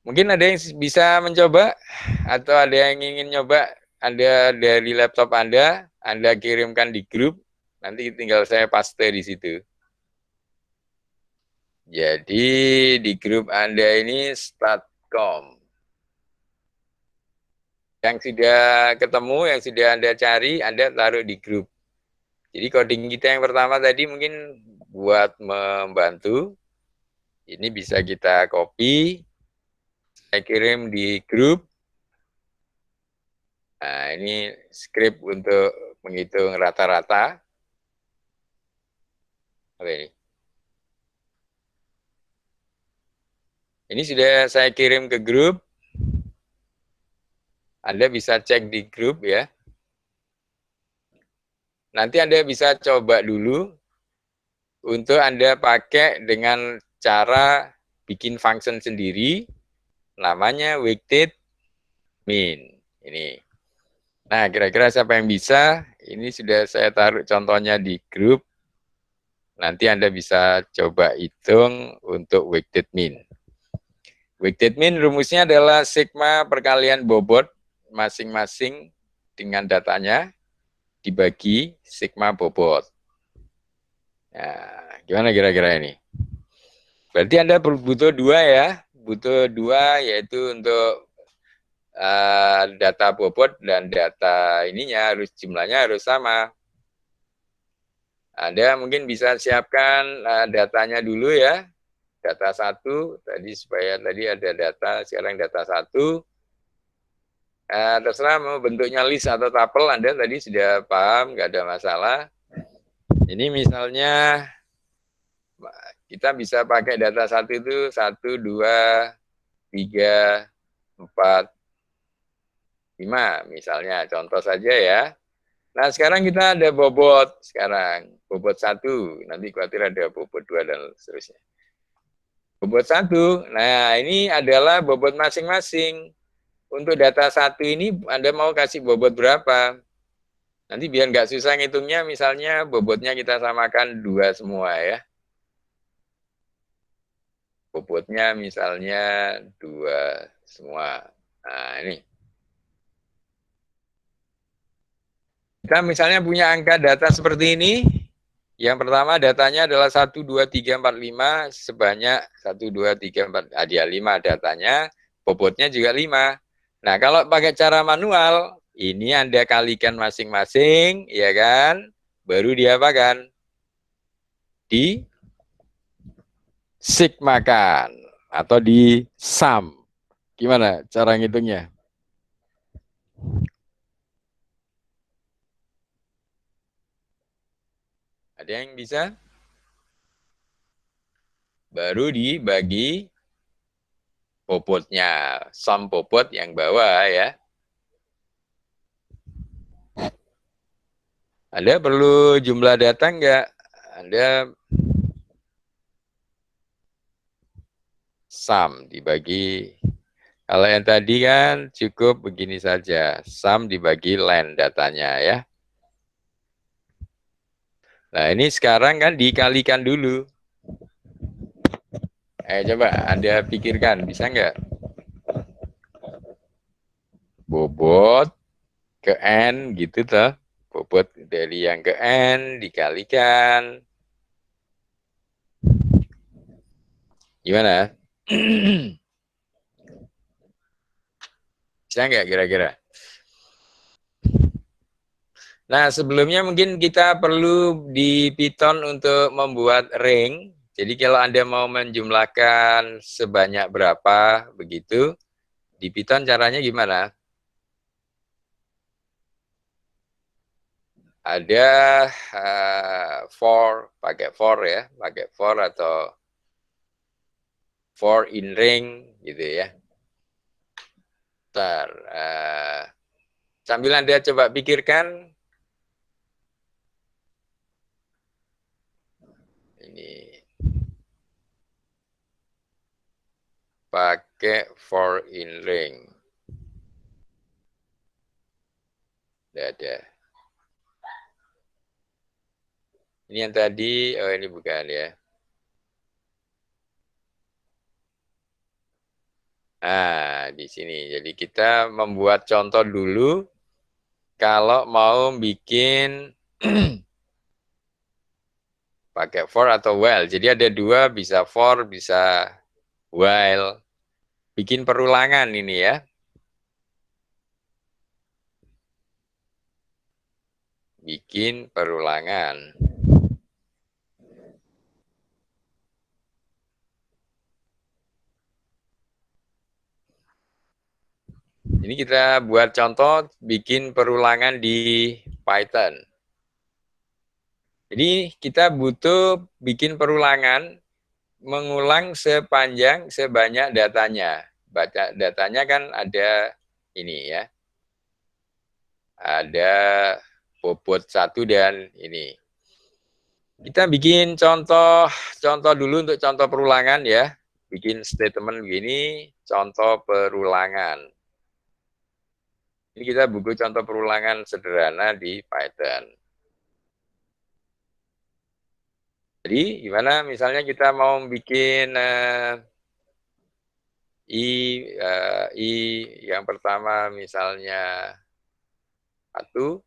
Mungkin ada yang bisa mencoba, atau ada yang ingin nyoba, Anda dari laptop Anda kirimkan di grup, nanti tinggal saya paste di situ. Jadi di grup Anda ini statcom. Yang sudah ketemu, yang sudah Anda cari, Anda taruh di grup. Jadi coding kita yang pertama tadi mungkin buat membantu. Ini bisa kita copy, saya kirim di grup. Nah, ini script untuk menghitung rata-rata. Apa ini? Ini sudah saya kirim ke grup. Anda bisa cek di grup ya. Nanti Anda bisa coba dulu untuk Anda pakai dengan cara bikin function sendiri, namanya weighted mean. Ini. Nah, kira-kira siapa yang bisa? Ini sudah saya taruh contohnya di grup. Nanti Anda bisa coba hitung untuk weighted mean. Weighted mean rumusnya adalah sigma perkalian bobot masing-masing dengan datanya dibagi sigma bobot. Nah, gimana kira-kira ini? Berarti Anda butuh 2 ya. Butuh 2 yaitu untuk data bobot dan data ininya harus jumlahnya harus sama. Anda mungkin bisa siapkan datanya dulu ya. Data 1 tadi supaya tadi ada data, sekarang data 1. Terserah mau bentuknya list atau tabel, Anda tadi sudah paham, nggak ada masalah. Ini misalnya kita bisa pakai data 1 itu 1, 2, 3, 4, 5 misalnya, contoh saja ya. Nah, sekarang kita ada bobot, bobot 1, nanti khawatir ada bobot 2 dan seterusnya. Bobot 1, nah ini adalah bobot masing-masing. untuk data satu ini Anda mau kasih bobot berapa? Nanti biar nggak susah ngitungnya, misalnya bobotnya kita samakan 2 semua ya. Bobotnya misalnya 2 semua. Nah, ini. Kita misalnya punya angka data seperti ini. Yang pertama datanya adalah 1, 2, 3, 4, 5 sebanyak 1, 2, 3, 4. Ada 5 datanya, bobotnya juga 5. Nah, kalau pakai cara manual, ini Anda kalikan masing-masing, ya kan? Baru diapakan? Di sigmakan atau di sum. Gimana cara ngitungnya? Ada yang bisa? Baru dibagi bobotnya, sum bobot yang bawah ya. Anda perlu jumlah data enggak? Anda sum dibagi, kalau yang tadi kan cukup begini saja, sum dibagi len datanya ya. Nah ini sekarang kan dikalikan dulu. Coba Anda pikirkan, bisa enggak? Bobot ke N gitu toh. Bobot dari yang ke N dikalikan. Gimana? Bisa nggak kira-kira? Nah, sebelumnya mungkin kita perlu di Python untuk membuat ring. Jadi kalau Anda mau menjumlahkan sebanyak berapa, begitu, di Python caranya gimana? Ada for, pakai for ya, pakai for atau for in ring gitu ya. Bentar, sambil Anda coba pikirkan, ini pakai for in ring. Tidak ada. Ini yang tadi, oh ini bukan ya. Nah, di sini. Jadi kita membuat contoh dulu kalau mau bikin pakai for atau while. Jadi ada dua, bisa for, bisa while. Bikin perulangan ini ya. Bikin perulangan. Ini kita buat contoh bikin perulangan di Python. Jadi kita butuh bikin perulangan, mengulang sebanyak datanya. Baca datanya kan ada ini ya. Ada bobot 1 dan ini. Kita bikin contoh dulu untuk contoh perulangan ya. Bikin statement begini, contoh perulangan. Ini kita buku contoh perulangan sederhana di Python. Jadi gimana misalnya kita mau bikin I yang pertama misalnya 1,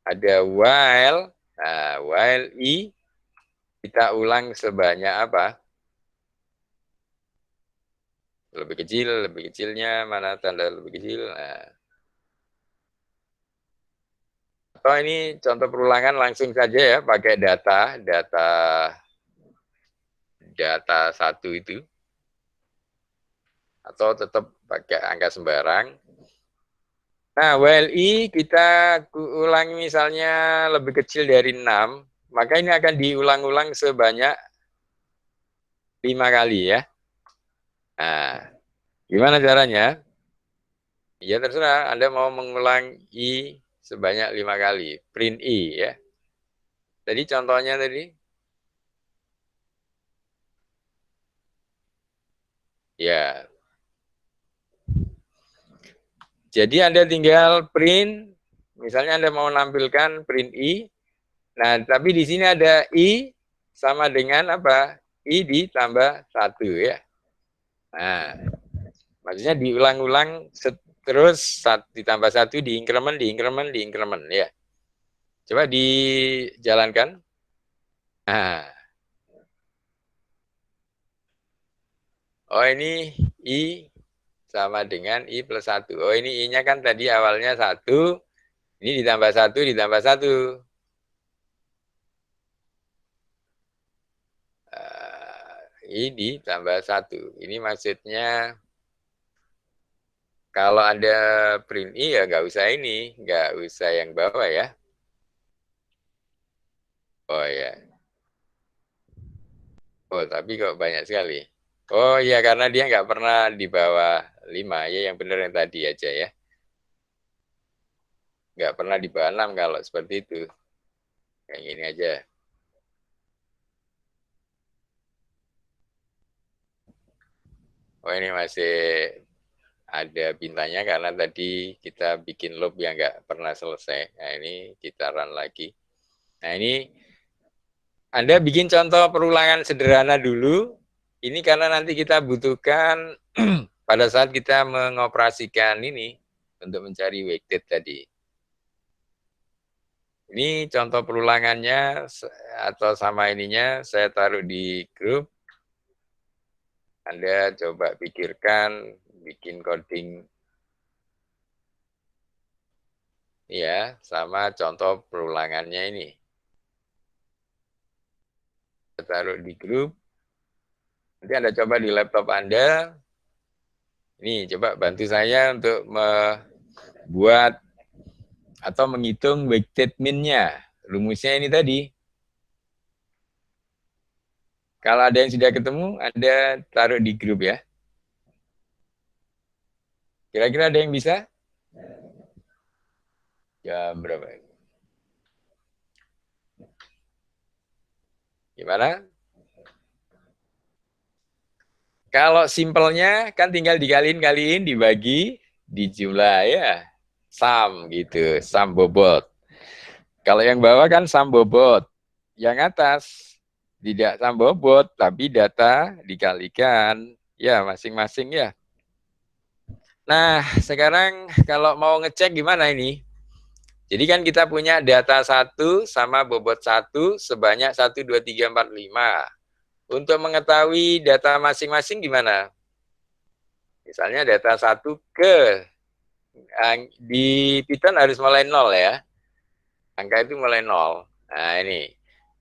ada while, nah while I kita ulang sebanyak apa? Lebih kecilnya mana tanda lebih kecil. Nah. Atau ini contoh perulangan langsung saja ya, pakai data 1 itu. Atau tetap pakai angka sembarang. Nah, while I kita ulangi misalnya lebih kecil dari 6, maka ini akan diulang-ulang sebanyak 5 kali ya. Nah, gimana caranya? Ya terserah, Anda mau mengulang I sebanyak 5 kali. Print I ya. Tadi contohnya tadi. Ya. Jadi Anda tinggal print, misalnya Anda mau menampilkan print I, nah tapi di sini ada I sama dengan apa? I ditambah 1 ya. Nah, maksudnya diulang-ulang terus ditambah 1 diinkremen ya. Coba dijalankan. Nah, oh ini I sama dengan I plus 1. Oh ini I-nya kan tadi awalnya 1, ini ditambah 1 ditambah 1. I ditambah 1. Ini maksudnya kalau ada print I ya nggak usah ini, nggak usah yang bawah ya. Oh ya. Oh tapi kok banyak sekali. Oh iya karena dia nggak pernah di bawah 5 ya, yang benar yang tadi aja ya. Nggak pernah di bawah 6 kalau seperti itu. Kayak gini aja. Oh ini masih ada bintangnya karena tadi kita bikin loop yang nggak pernah selesai. Nah ini kita run lagi. Nah ini Anda bikin contoh perulangan sederhana dulu. Ini karena nanti kita butuhkan pada saat kita mengoperasikan ini untuk mencari weighted tadi. Ini contoh perulangannya atau sama ininya saya taruh di grup. Anda coba pikirkan bikin coding ya sama contoh perulangannya ini. Saya taruh di grup. Nanti Anda coba di laptop Anda. Ini coba bantu saya untuk membuat atau menghitung weighted min-nya. Rumusnya ini tadi. Kalau ada yang sudah ketemu, Anda taruh di grup ya. Kira-kira ada yang bisa? Jam berapa? Gimana? Kalau simpelnya kan tinggal dikaliin dibagi dijumlah ya. Sum gitu, sum bobot. Kalau yang bawah kan sum bobot. Yang atas tidak sum bobot tapi data dikalikan ya masing-masing ya. Nah, sekarang kalau mau ngecek gimana ini? Jadi kan kita punya data 1 sama bobot 1 sebanyak 1, 2, 3, 4, 5. Untuk mengetahui data masing-masing gimana? Misalnya data 1 ke di Python harus mulai 0 ya. Angka itu mulai 0. Nah ini.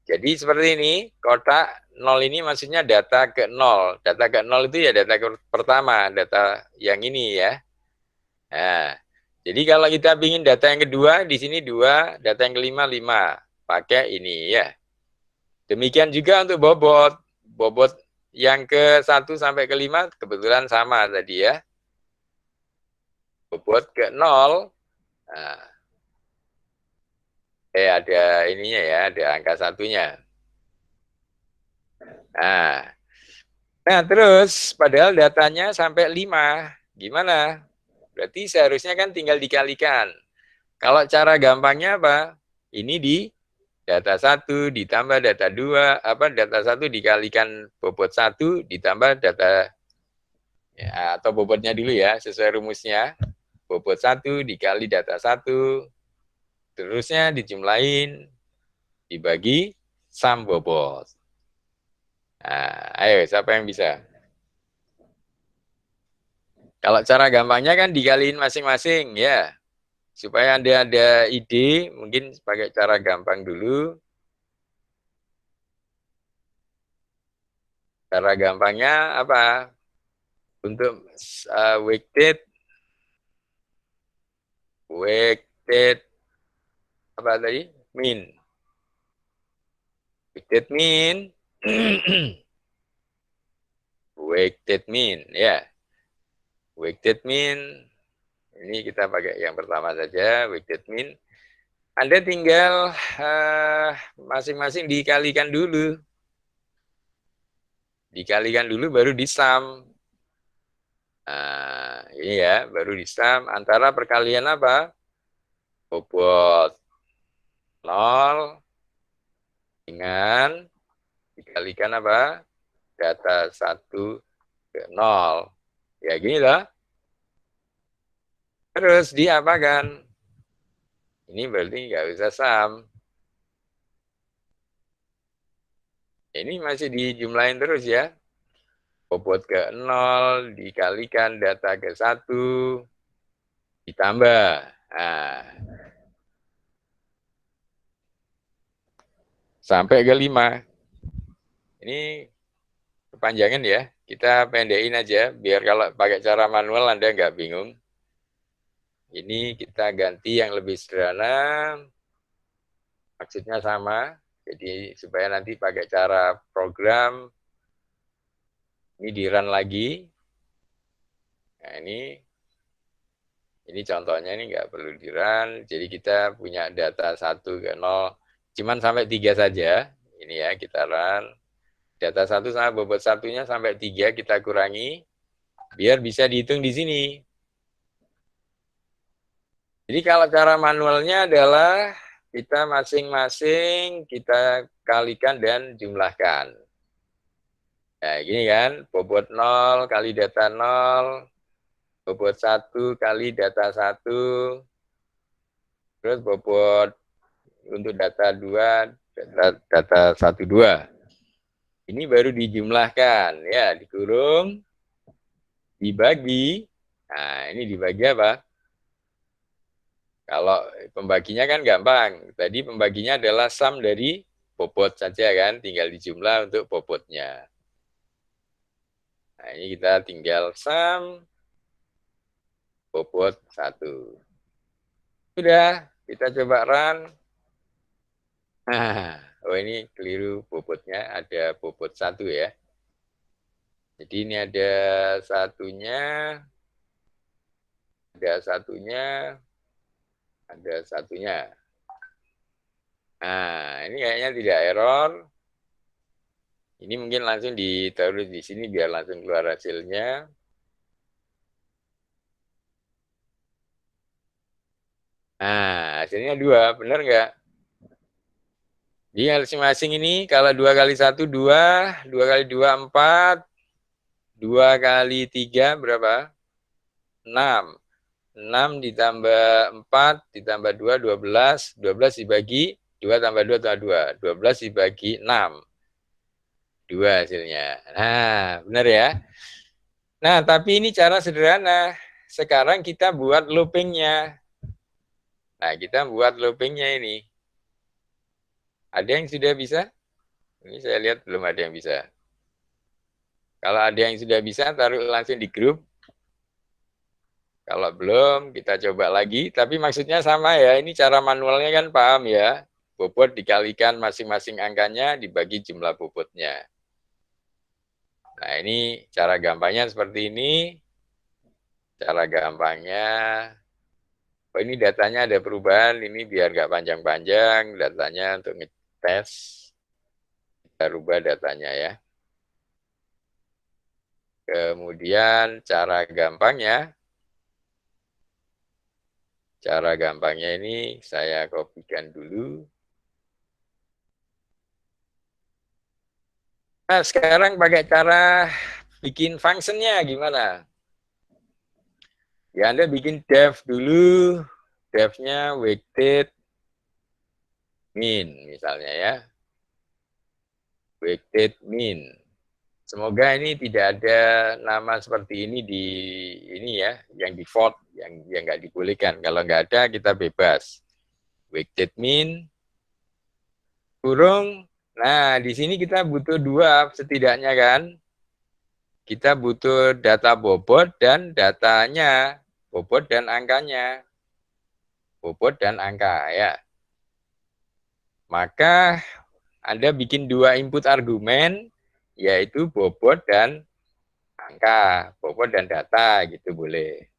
Jadi seperti ini, kotak 0 ini maksudnya data ke 0. Data ke 0 itu ya data pertama, data yang ini ya. Nah, jadi kalau kita ingin data yang kedua, di sini 2, data yang kelima 5. Pakai ini ya. Demikian juga untuk bobot. Bobot yang ke 1 sampai ke 5 kebetulan sama tadi ya. Bobot ke 0. Nah, ada ininya ya, ada angka satunya. Nah, terus padahal datanya sampai 5. Gimana? Berarti seharusnya kan tinggal dikalikan. Kalau cara gampangnya apa? Ini di data 1 ditambah data 2, data 1 dikalikan bobot 1 ditambah data ya, atau bobotnya dulu ya, sesuai rumusnya. Bobot 1 dikali data 1, terusnya dijumlahin, dibagi sum bobot. Nah, ayo siapa yang bisa? Kalau cara gampangnya kan dikaliin masing-masing ya. Supaya Anda ada ide, mungkin pakai cara gampang dulu. Cara gampangnya apa? Untuk weighted apa tadi? Min. Weighted min. Weighted min ya. Weighted min. Ini kita pakai yang pertama saja, weighted min. Anda tinggal masing-masing dikalikan dulu. Dikalikan dulu baru disum. Nah, ini ya, baru di sum antara perkalian apa? Bobot 0 dengan dikalikan apa? Data 1 ke 0. Ya gini lah. Terus diapakan? Ini berarti nggak bisa sum. Ini masih dijumlahin terus ya. Bobot ke 0 dikalikan data ke 1 ditambah. Nah, sampai ke 5. Ini kepanjangan ya. Kita pendekin aja biar kalau pakai cara manual Anda nggak bingung. Ini kita ganti yang lebih sederhana. Maksudnya sama. Jadi supaya nanti pakai cara program ini di run lagi. Nah, ini contohnya ini nggak perlu di run. Jadi kita punya data 1 ke 0. Cuman sampai 3 saja. Ini ya kita run. Data 1 sama bobot satunya sampai 3 kita kurangi. Biar bisa dihitung di sini. Jadi kalau cara manualnya adalah kita masing-masing kita kalikan dan jumlahkan. Nah, gini kan, bobot 0 kali data 0, bobot 1 kali data 1, terus bobot untuk data 2, data 1, 2. Ini baru dijumlahkan, ya, dikurung, dibagi. Nah, ini dibagi apa? Kalau pembaginya kan gampang. Tadi pembaginya adalah sum dari bobot saja kan, tinggal dijumlah untuk bobotnya. Nah, ini kita tinggal sum bobot 1. Sudah, kita coba run. Nah, oh ini keliru bobotnya, ada bobot 1 ya. Jadi ini ada satunya, ada satunya, ada satunya. Nah, ini kayaknya tidak error. Ini mungkin langsung ditaruh di sini biar langsung keluar hasilnya. Nah, hasilnya 2, benar nggak? Jadi masing-masing ini kalau 2 kali 1, 2, 2 kali 2, 4, 2 kali 3 berapa? 6. 6 ditambah 4 ditambah 2, 12. 12 dibagi 2 tambah 2 tambah 2. 12 dibagi 6. 2 hasilnya. Nah, benar ya? Nah, tapi ini cara sederhana. Sekarang kita buat loopingnya. Nah, kita buat loopingnya ini. Ada yang sudah bisa? Ini saya lihat belum ada yang bisa. Kalau ada yang sudah bisa, taruh langsung di grup. Kalau belum, kita coba lagi. Tapi maksudnya sama ya, ini cara manualnya kan paham ya. Bobot dikalikan masing-masing angkanya, dibagi jumlah bobotnya. Nah, ini cara gampangnya seperti ini. Cara gampangnya, oh ini datanya ada perubahan, ini biar nggak panjang-panjang, datanya untuk ngetes. Kita rubah datanya ya. Kemudian cara gampangnya ini saya kopikan dulu. Nah, sekarang pakai cara bikin functionnya gimana? Ya, Anda bikin def dulu. Defnya weighted min misalnya ya. Weighted min. Semoga ini tidak ada nama seperti ini di ini ya, yang default, yang nggak dibolehkan. Kalau nggak ada, kita bebas. Weighted min, kurung. Nah, di sini kita butuh 2 setidaknya kan. Kita butuh data bobot dan datanya. Bobot dan angkanya. Bobot dan angka ya. Maka Anda bikin 2 input argumen, yaitu bobot dan angka, bobot dan data gitu boleh.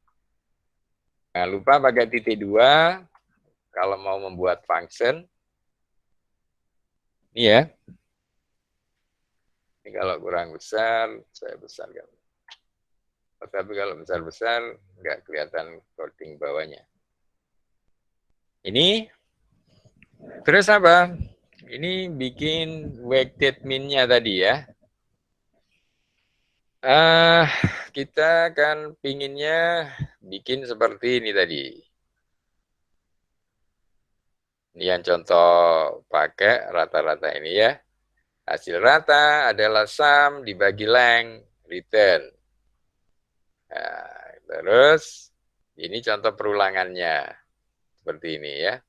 Jangan lupa pakai titik 2 kalau mau membuat function. Ini ya. Ini kalau kurang besar, saya besarkan. Tapi kalau besar-besar nggak kelihatan coding bawahnya. Ini terus apa? Ini bikin weighted min-nya tadi ya. Kita kan pinginnya bikin seperti ini tadi. Ini yang contoh pakai rata-rata ini ya. Hasil rata adalah sum dibagi length return. Nah, terus ini contoh perulangannya. Seperti ini ya.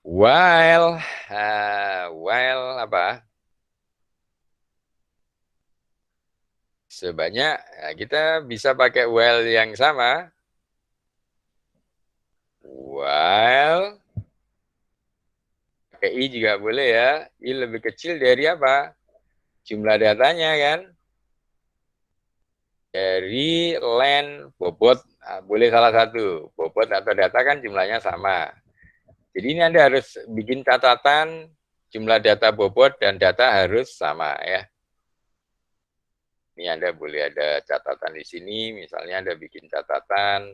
While apa? Sebanyak, nah kita bisa pakai while yang sama. While, pakai I juga boleh ya. I lebih kecil dari apa? Jumlah datanya kan. Dari len bobot, nah, boleh salah satu. Bobot atau data kan jumlahnya sama. Jadi ini Anda harus bikin catatan jumlah data bobot dan data harus sama ya. Ini Anda boleh ada catatan di sini, misalnya Anda bikin catatan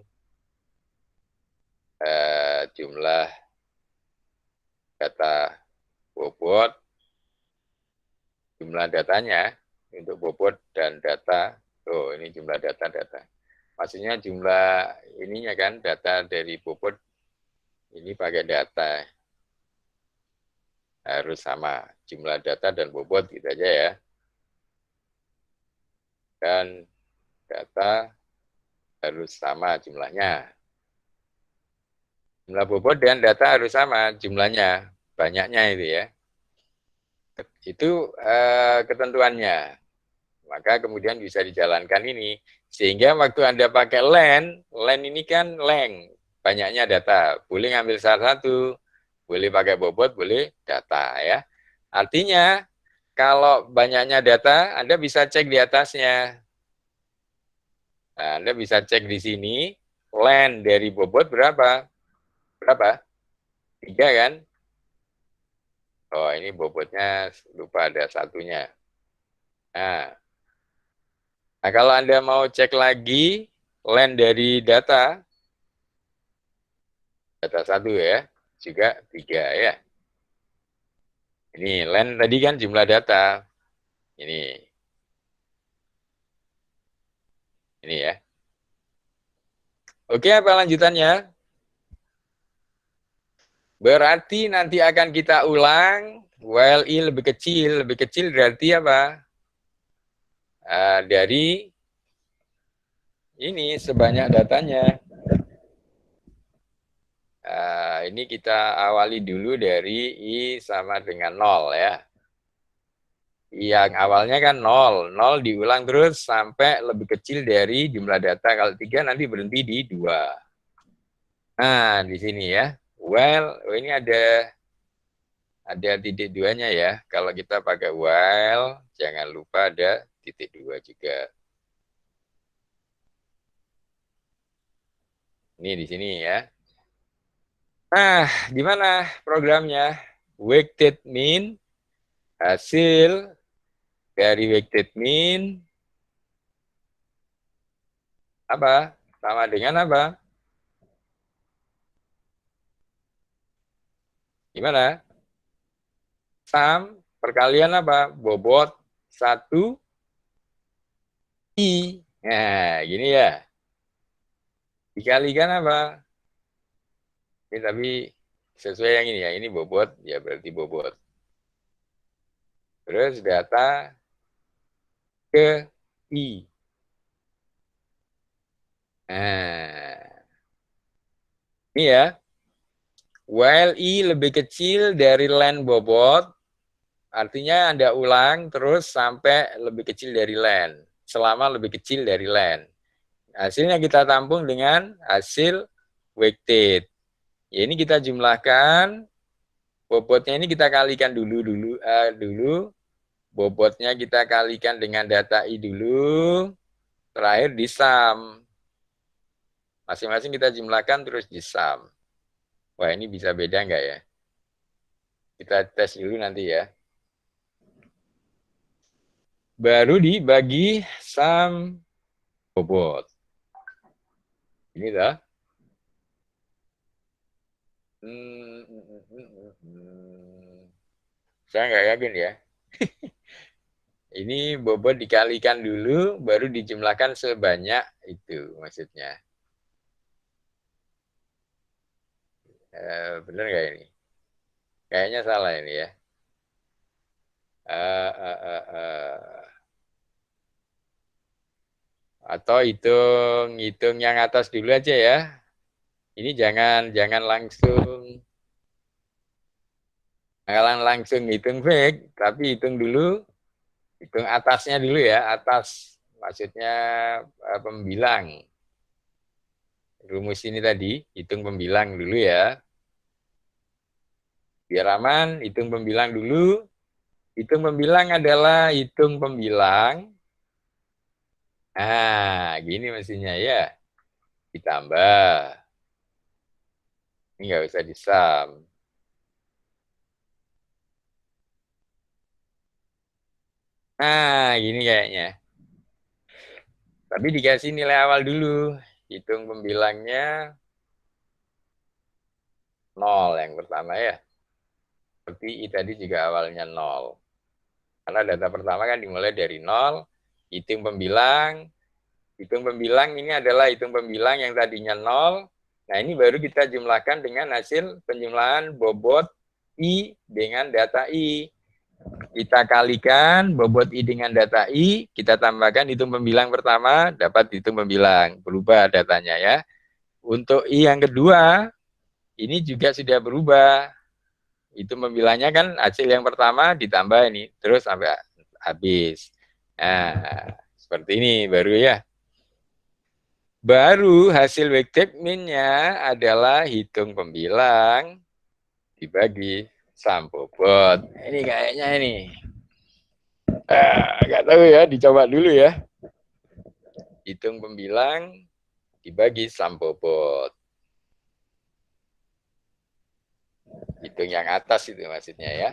jumlah data bobot, jumlah datanya untuk bobot dan data. Oh, ini jumlah data. Maksudnya jumlah ininya kan, data dari bobot ini pakai data. Harus sama jumlah data dan bobot gitu aja ya. Dan data harus sama jumlahnya. Jumlah bobot dan data harus sama jumlahnya, banyaknya itu ya. Itu ketentuannya. Maka kemudian bisa dijalankan ini. Sehingga waktu Anda pakai len ini kan length, banyaknya data. Boleh ngambil salah satu, boleh pakai bobot, boleh data ya. Artinya kalau banyaknya data, Anda bisa cek di atasnya. Nah, Anda bisa cek di sini, len dari bobot berapa? Berapa? 3 kan? Oh, ini bobotnya lupa ada satunya. Nah, kalau Anda mau cek lagi len dari data satu ya, juga 3 ya. Ini len tadi kan jumlah data. Ini ya. Oke, apa lanjutannya? Berarti nanti akan kita ulang while i lebih kecil. Lebih kecil berarti apa? Dari ini sebanyak datanya. Ini kita awali dulu dari i sama dengan 0 ya. Yang awalnya kan 0. 0 diulang terus sampai lebih kecil dari jumlah data. Kalau 3 nanti berhenti di 2. Nah, di sini ya. While, ini ada titik 2-nya ya. Kalau kita pakai while, jangan lupa ada titik 2 juga. Ini di sini ya. Nah, gimana programnya? Weighted mean, hasil dari weighted mean, apa? Sama dengan apa? Gimana? Sum, perkalian apa? Bobot 1 I. Nah, gini ya. Dikalikan apa? Ini tapi sesuai yang ini ya. Ini bobot, ya berarti bobot. Terus data ke I. Nah, ini ya. While I lebih kecil dari len bobot, artinya Anda ulang terus sampai lebih kecil dari len. Selama lebih kecil dari len. Hasilnya kita tampung dengan hasil weighted. Ya, ini kita jumlahkan. Bobotnya ini kita kalikan dulu. Bobotnya kita kalikan dengan data I dulu. Terakhir di sum. Masing-masing kita jumlahkan terus di sum. Wah, ini bisa beda nggak ya? Kita tes dulu nanti ya. baru dibagi sum bobot. Ini dah. Saya nggak yakin ya. Ini bobot dikalikan dulu, baru dijumlahkan sebanyak itu maksudnya. Bener nggak ini? Kayaknya salah ini ya. Uh, uh, uh, uh. Atau hitung yang atas dulu aja ya. Ini jangan langsung hitung fix, tapi hitung dulu, hitung atasnya dulu ya, atas maksudnya pembilang. Rumus ini tadi, hitung pembilang dulu ya. Biar aman, hitung pembilang dulu. Hitung pembilang adalah hitung pembilang. Nah, gini mestinya ya. Ditambah. Ini nggak usah disam. Nah, gini kayaknya. Tapi dikasih nilai awal dulu. Hitung pembilangnya 0 yang pertama ya. Seperti I tadi juga awalnya 0. Karena data pertama kan dimulai dari 0. Hitung pembilang. Hitung pembilang ini adalah hitung pembilang yang tadinya 0. Nah, ini baru kita jumlahkan dengan hasil penjumlahan bobot I dengan data I. Kita kalikan bobot I dengan data I, kita tambahkan hitung pembilang pertama, dapat hitung pembilang. Berubah datanya ya. Untuk I yang kedua, ini juga sudah berubah. Hitung pembilangnya kan hasil yang pertama ditambah ini, terus sampai habis. Nah, seperti ini baru ya. Baru hasil weighted mean-nya adalah hitung pembilang dibagi sum bobot. Ini kayaknya ini. Nggak tahu ya, dicoba dulu ya. Hitung pembilang dibagi sum bobot. Hitung yang atas itu maksudnya ya.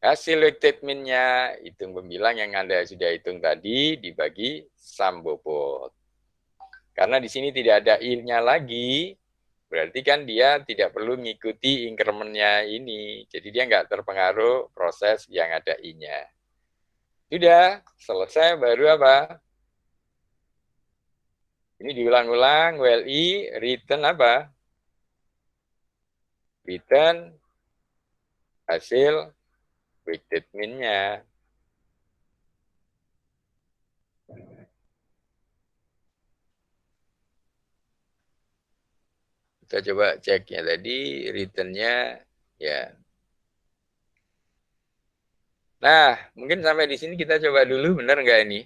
Hasil weighted mean-nya, hitung pembilang yang Anda sudah hitung tadi dibagi sum bobot. Karena di sini tidak ada I-nya lagi, berarti kan dia tidak perlu mengikuti increment-nya ini. Jadi dia nggak terpengaruh proses yang ada I-nya. Sudah, selesai baru apa? Ini diulang-ulang, WLI, return apa? Return hasil weighted mean-nya. Kita coba cek ya tadi, return-nya ya. Nah, mungkin sampai di sini kita coba dulu, benar nggak ini?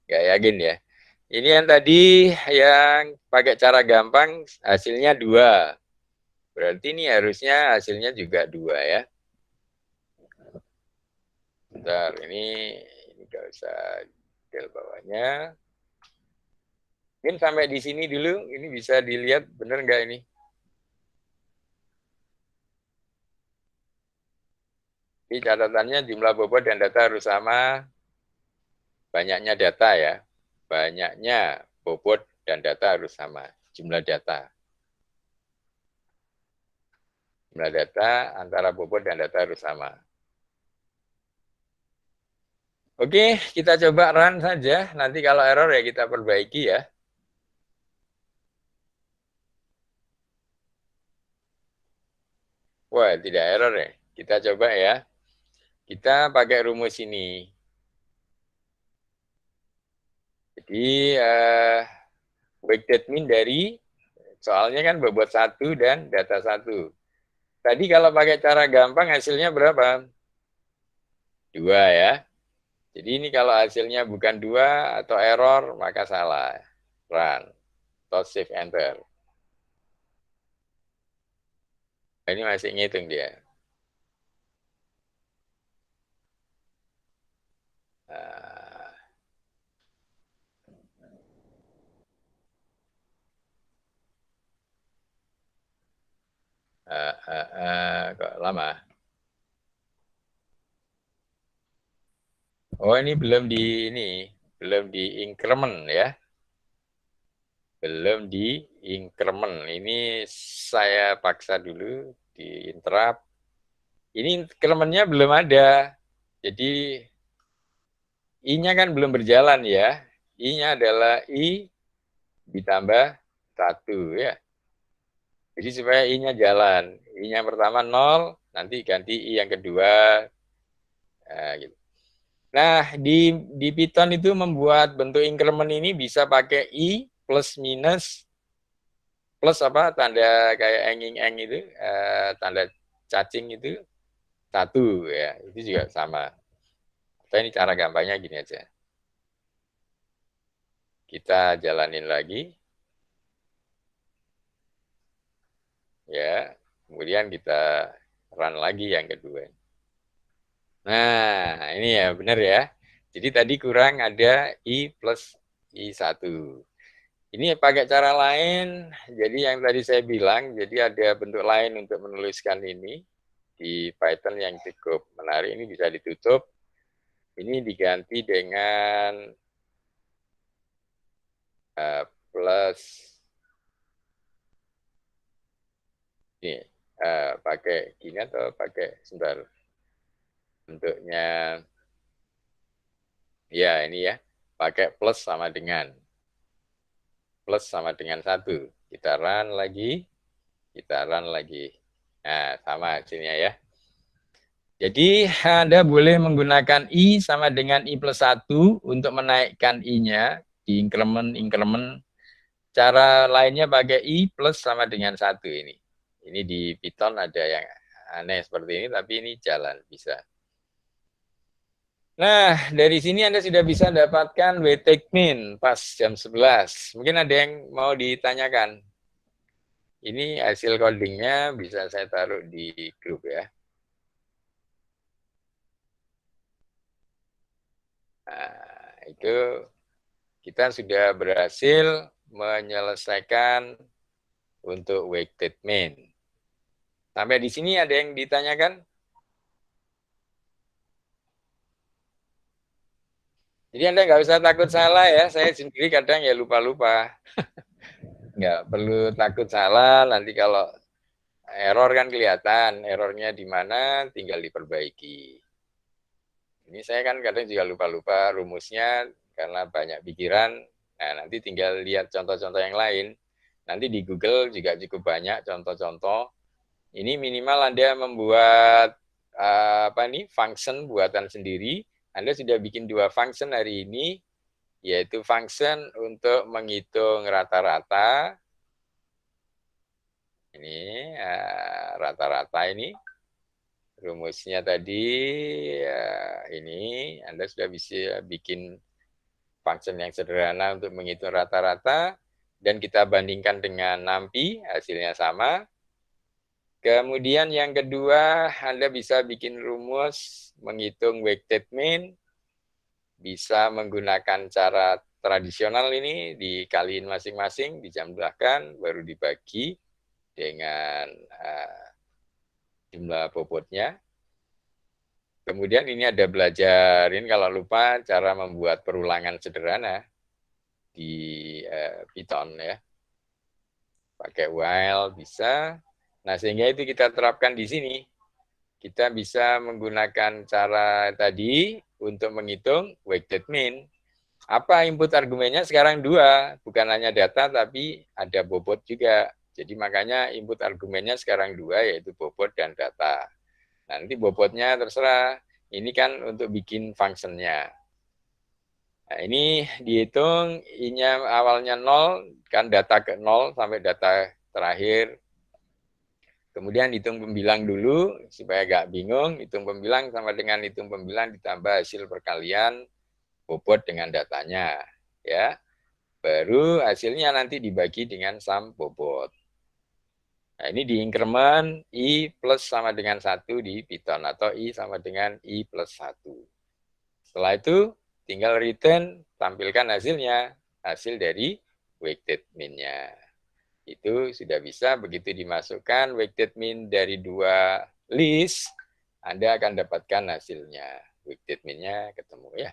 Nggak yakin ya. Ini yang tadi yang pakai cara gampang hasilnya 2. Berarti ini harusnya hasilnya juga 2 ya. Bentar, ini nggak usah detail bawahnya. Mungkin sampai di sini dulu, ini bisa dilihat benar nggak ini? Ini catatannya jumlah bobot dan data harus sama, banyaknya data ya. Banyaknya bobot dan data harus sama, jumlah data. Jumlah data antara bobot dan data harus sama. Oke, kita coba run saja. Nanti kalau error ya kita perbaiki ya. Wah, tidak error ya. Kita coba ya. Kita pakai rumus ini. Jadi, weighted mean dari, soalnya kan bobot 1 dan data 1. Tadi kalau pakai cara gampang hasilnya berapa? 2 ya. Jadi ini kalau hasilnya bukan 2 atau error, maka salah. Run. Atau shift enter. Ini masih ngitung dia. Nah, kok lama? Oh, ini belum di increment ya. Belum di increment. Ini saya paksa dulu di interrupt. Ini incrementnya belum ada. Jadi I-nya kan belum berjalan ya. I-nya adalah I ditambah 1 ya. Jadi supaya I-nya jalan. I-nya pertama 0, nanti ganti I yang kedua. Nah, gitu. Nah, di Python itu membuat bentuk increment ini bisa pakai I plus minus plus apa tanda kayak enging-eng itu, tanda cacing itu 1 ya. Itu juga sama. Tapi ini cara gampangnya gini aja. Kita jalanin lagi. Ya, kemudian kita run lagi yang kedua. Nah, ini ya benar ya. Jadi tadi kurang ada I plus I1. Ini pakai cara lain, jadi yang tadi saya bilang, jadi ada bentuk lain untuk menuliskan ini di Python yang cukup menarik, ini bisa ditutup. Ini diganti dengan plus, ini pakai gini atau pakai, sebentar, bentuknya, ya ini ya, pakai plus sama dengan 1. Kita run lagi, kita run lagi. Nah, sama hasilnya ya. Jadi Anda boleh menggunakan I sama dengan I plus 1 untuk menaikkan I-nya di increment. Cara lainnya pakai I plus sama dengan 1 ini. Ini di Python ada yang aneh seperti ini, tapi ini jalan, bisa. Nah, dari sini Anda sudah bisa dapatkan WTECMIN pas jam 11. Mungkin ada yang mau ditanyakan. Ini hasil codingnya bisa saya taruh di grup ya. Nah, itu kita sudah berhasil menyelesaikan untuk weighted mean. Sampai di sini ada yang ditanyakan? Jadi Anda nggak usah takut salah ya, saya sendiri kadang ya lupa-lupa. Nggak perlu takut salah, nanti kalau error kan kelihatan, errornya di mana tinggal diperbaiki. Ini saya kan kadang juga lupa-lupa rumusnya karena banyak pikiran. Nah, nanti tinggal lihat contoh-contoh yang lain. Nanti di Google juga cukup banyak contoh-contoh. Ini minimal Anda membuat apa nih function buatan sendiri. Anda sudah bikin 2 function hari ini, yaitu function untuk menghitung rata-rata. Ini rata-rata ini rumusnya tadi ini Anda sudah bisa bikin function yang sederhana untuk menghitung rata-rata dan kita bandingkan dengan NumPy, hasilnya sama. Kemudian yang kedua, Anda bisa bikin rumus menghitung weighted mean, bisa menggunakan cara tradisional ini, dikaliin masing-masing, dijumlahkan, baru dibagi dengan jumlah bobotnya. Kemudian ini ada belajarin kalau lupa cara membuat perulangan sederhana di Python ya. Pakai while bisa. Nah, sehingga itu kita terapkan di sini. Kita bisa menggunakan cara tadi untuk menghitung weighted mean. Apa input argumennya sekarang 2, bukan hanya data tapi ada bobot juga. Jadi makanya input argumennya sekarang 2 yaitu bobot dan data. Nanti bobotnya terserah. Ini kan untuk bikin fungsinya. Nah, ini dihitung I-nya awalnya 0, kan data ke 0 sampai data terakhir. Kemudian hitung pembilang dulu, supaya nggak bingung. Hitung pembilang sama dengan hitung pembilang ditambah hasil perkalian bobot dengan datanya. Ya, baru hasilnya nanti dibagi dengan sum bobot. Nah, ini di increment I plus sama dengan 1 di Python, atau I sama dengan I plus 1. Setelah itu, tinggal return, tampilkan hasilnya, hasil dari weighted mean-nya. Itu sudah bisa, begitu dimasukkan weighted mean dari 2 list, Anda akan dapatkan hasilnya. Weighted min-nya ketemu ya.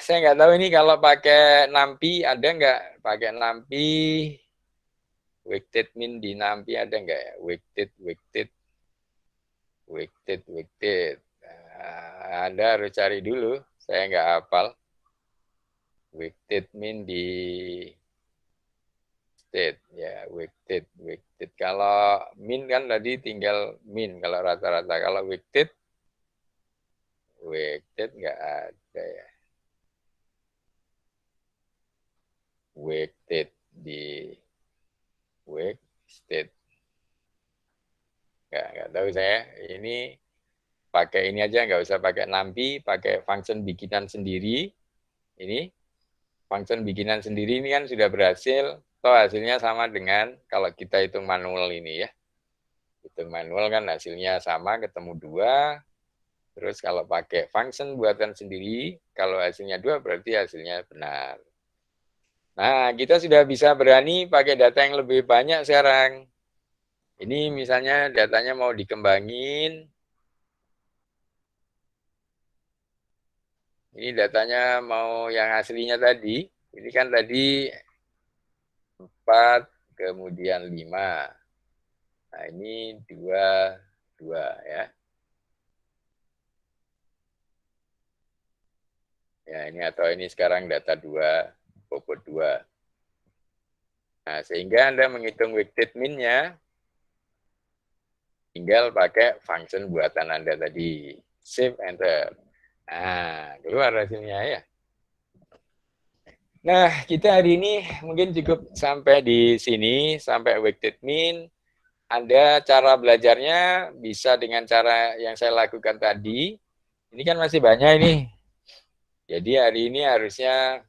Saya nggak tahu ini kalau pakai NumPy ada nggak? Pakai NumPy, weighted min di NumPy ada nggak ya? Weighted. Anda harus cari dulu. Saya nggak hafal. Weighted min di state ya, weighted. Kalau min kan tadi tinggal min kalau rata-rata. Kalau weighted nggak ada ya. Weighted di weighted nggak tahu saya. Ini pakai ini aja, nggak usah pakai NumPy, pakai function bikinan sendiri. Ini function bikinan sendiri ini kan sudah berhasil. Toh hasilnya sama dengan kalau kita hitung manual ini ya. Hitung manual kan hasilnya sama, ketemu 2. Terus kalau pakai function buatan sendiri, kalau hasilnya 2 berarti hasilnya benar. Nah, kita sudah bisa berani pakai data yang lebih banyak sekarang. Ini misalnya datanya mau dikembangin. Ini datanya mau yang aslinya tadi. Ini kan tadi 4, kemudian 5. Nah, ini 2 ya. Ya, ini atau ini sekarang data 2, bobot 2. Nah, sehingga Anda menghitung weighted min-nya tinggal pakai function buatan Anda tadi. Save, enter. Nah, keluar hasilnya ya. Nah, kita hari ini mungkin cukup sampai di sini, sampai weighted min. Anda cara belajarnya bisa dengan cara yang saya lakukan tadi. Ini kan masih banyak ini. Jadi hari ini harusnya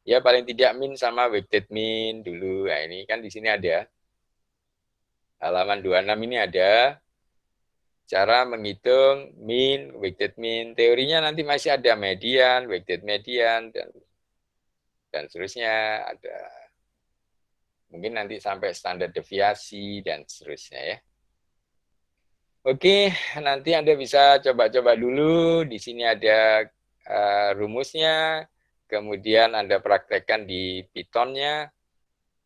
ya paling tidak min sama weighted min dulu. Nah, ini kan di sini ada. Halaman 26 ini ada cara menghitung min, weighted min. Teorinya nanti masih ada median, weighted median, dan seterusnya. Ada mungkin nanti sampai standar deviasi dan seterusnya ya. Oke, nanti Anda bisa coba-coba dulu. Di sini ada rumusnya, kemudian Anda praktekkan di Python-nya.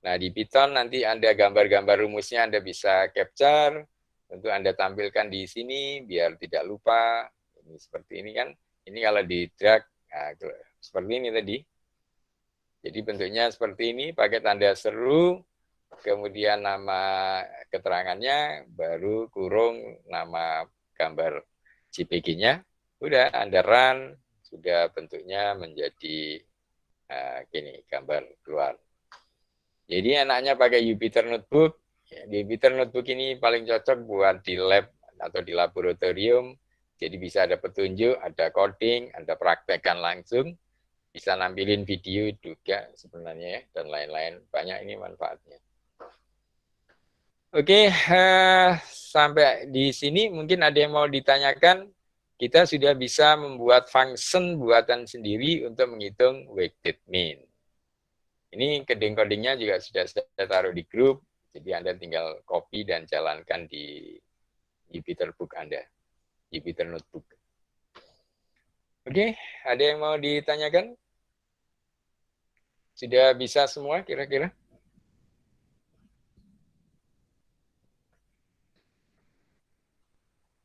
Nah, di Python nanti Anda gambar-gambar rumusnya Anda bisa capture, tentu Anda tampilkan di sini biar tidak lupa. Ini seperti ini kan, ini kalau di drag, nah, seperti ini tadi. Jadi bentuknya seperti ini, pakai tanda seru, kemudian nama keterangannya, baru kurung nama gambar JPG-nya. Udah, Anda run, sudah bentuknya menjadi gini, gambar keluar. Jadi enaknya pakai Jupyter Notebook. Jupyter Notebook ini paling cocok buat di lab atau di laboratorium. Jadi bisa ada petunjuk, ada coding, Anda praktekkan langsung. Bisa nampilin video juga sebenarnya ya, dan lain-lain. Banyak ini manfaatnya. Oke, sampai di sini mungkin ada yang mau ditanyakan. Kita sudah bisa membuat function buatan sendiri untuk menghitung weighted min. Ini coding-codingnya juga sudah saya taruh di grup, jadi Anda tinggal copy dan jalankan di Jupyter Book Anda, Jupyter Notebook. Oke, ada yang mau ditanyakan? Sudah bisa semua kira-kira?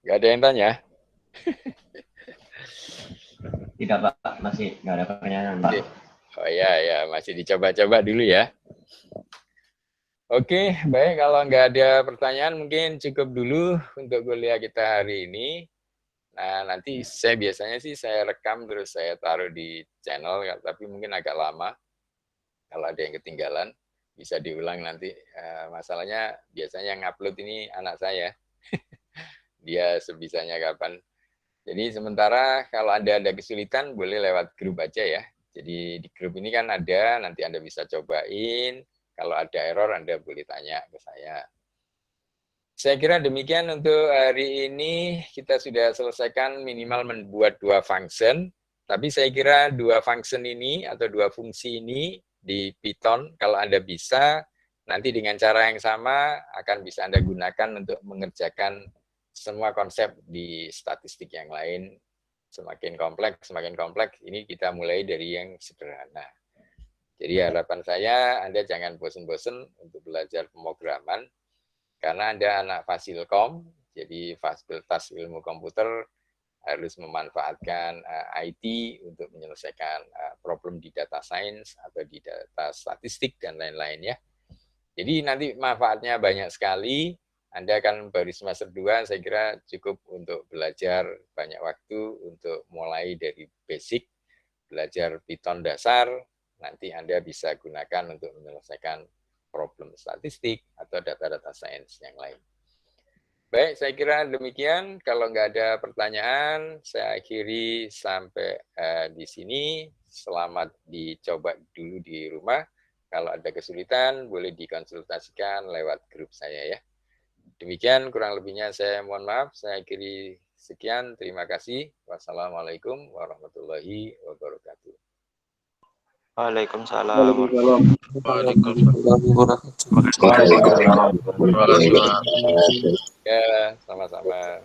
Nggak ada yang tanya? Tidak, Pak. Masih nggak ada pertanyaan, Pak. Oh ya, masih dicoba-coba dulu ya. Oke, baik. Kalau nggak ada pertanyaan, mungkin cukup dulu untuk kuliah kita hari ini. Nah, nanti saya biasanya sih saya rekam terus saya taruh di channel, tapi mungkin agak lama. Kalau ada yang ketinggalan, bisa diulang nanti. Masalahnya biasanya yang upload ini anak saya. Dia sebisanya kapan. Jadi sementara kalau Anda ada kesulitan, boleh lewat grup aja ya. Jadi di grup ini kan ada, nanti Anda bisa cobain. Kalau ada error, Anda boleh tanya ke saya. Saya kira demikian untuk hari ini. Kita sudah selesaikan minimal membuat 2 function. Tapi saya kira 2 function ini atau 2 fungsi ini di Python, kalau Anda bisa, nanti dengan cara yang sama akan bisa Anda gunakan untuk mengerjakan semua konsep di statistik yang lain semakin kompleks, ini kita mulai dari yang sederhana. Jadi harapan saya Anda jangan bosen-bosen untuk belajar pemrograman, karena Anda anak Fasilkom, jadi Fakultas Ilmu Komputer harus memanfaatkan IT untuk menyelesaikan problem di data science atau di data statistik dan lain-lain ya. Jadi nanti manfaatnya banyak sekali. Anda kan baru semester 2, saya kira cukup untuk belajar banyak waktu untuk mulai dari basic, belajar Python dasar, nanti Anda bisa gunakan untuk menyelesaikan problem statistik atau data-data sains yang lain. Baik, saya kira demikian. Kalau nggak ada pertanyaan, saya akhiri sampai di sini. Selamat dicoba dulu di rumah. Kalau ada kesulitan, boleh dikonsultasikan lewat grup saya ya. Demikian kurang lebihnya saya mohon maaf. Saya akhiri sekian. Terima kasih. Wassalamualaikum warahmatullahi wabarakatuh. Waalaikumsalam. Ya, sama-sama.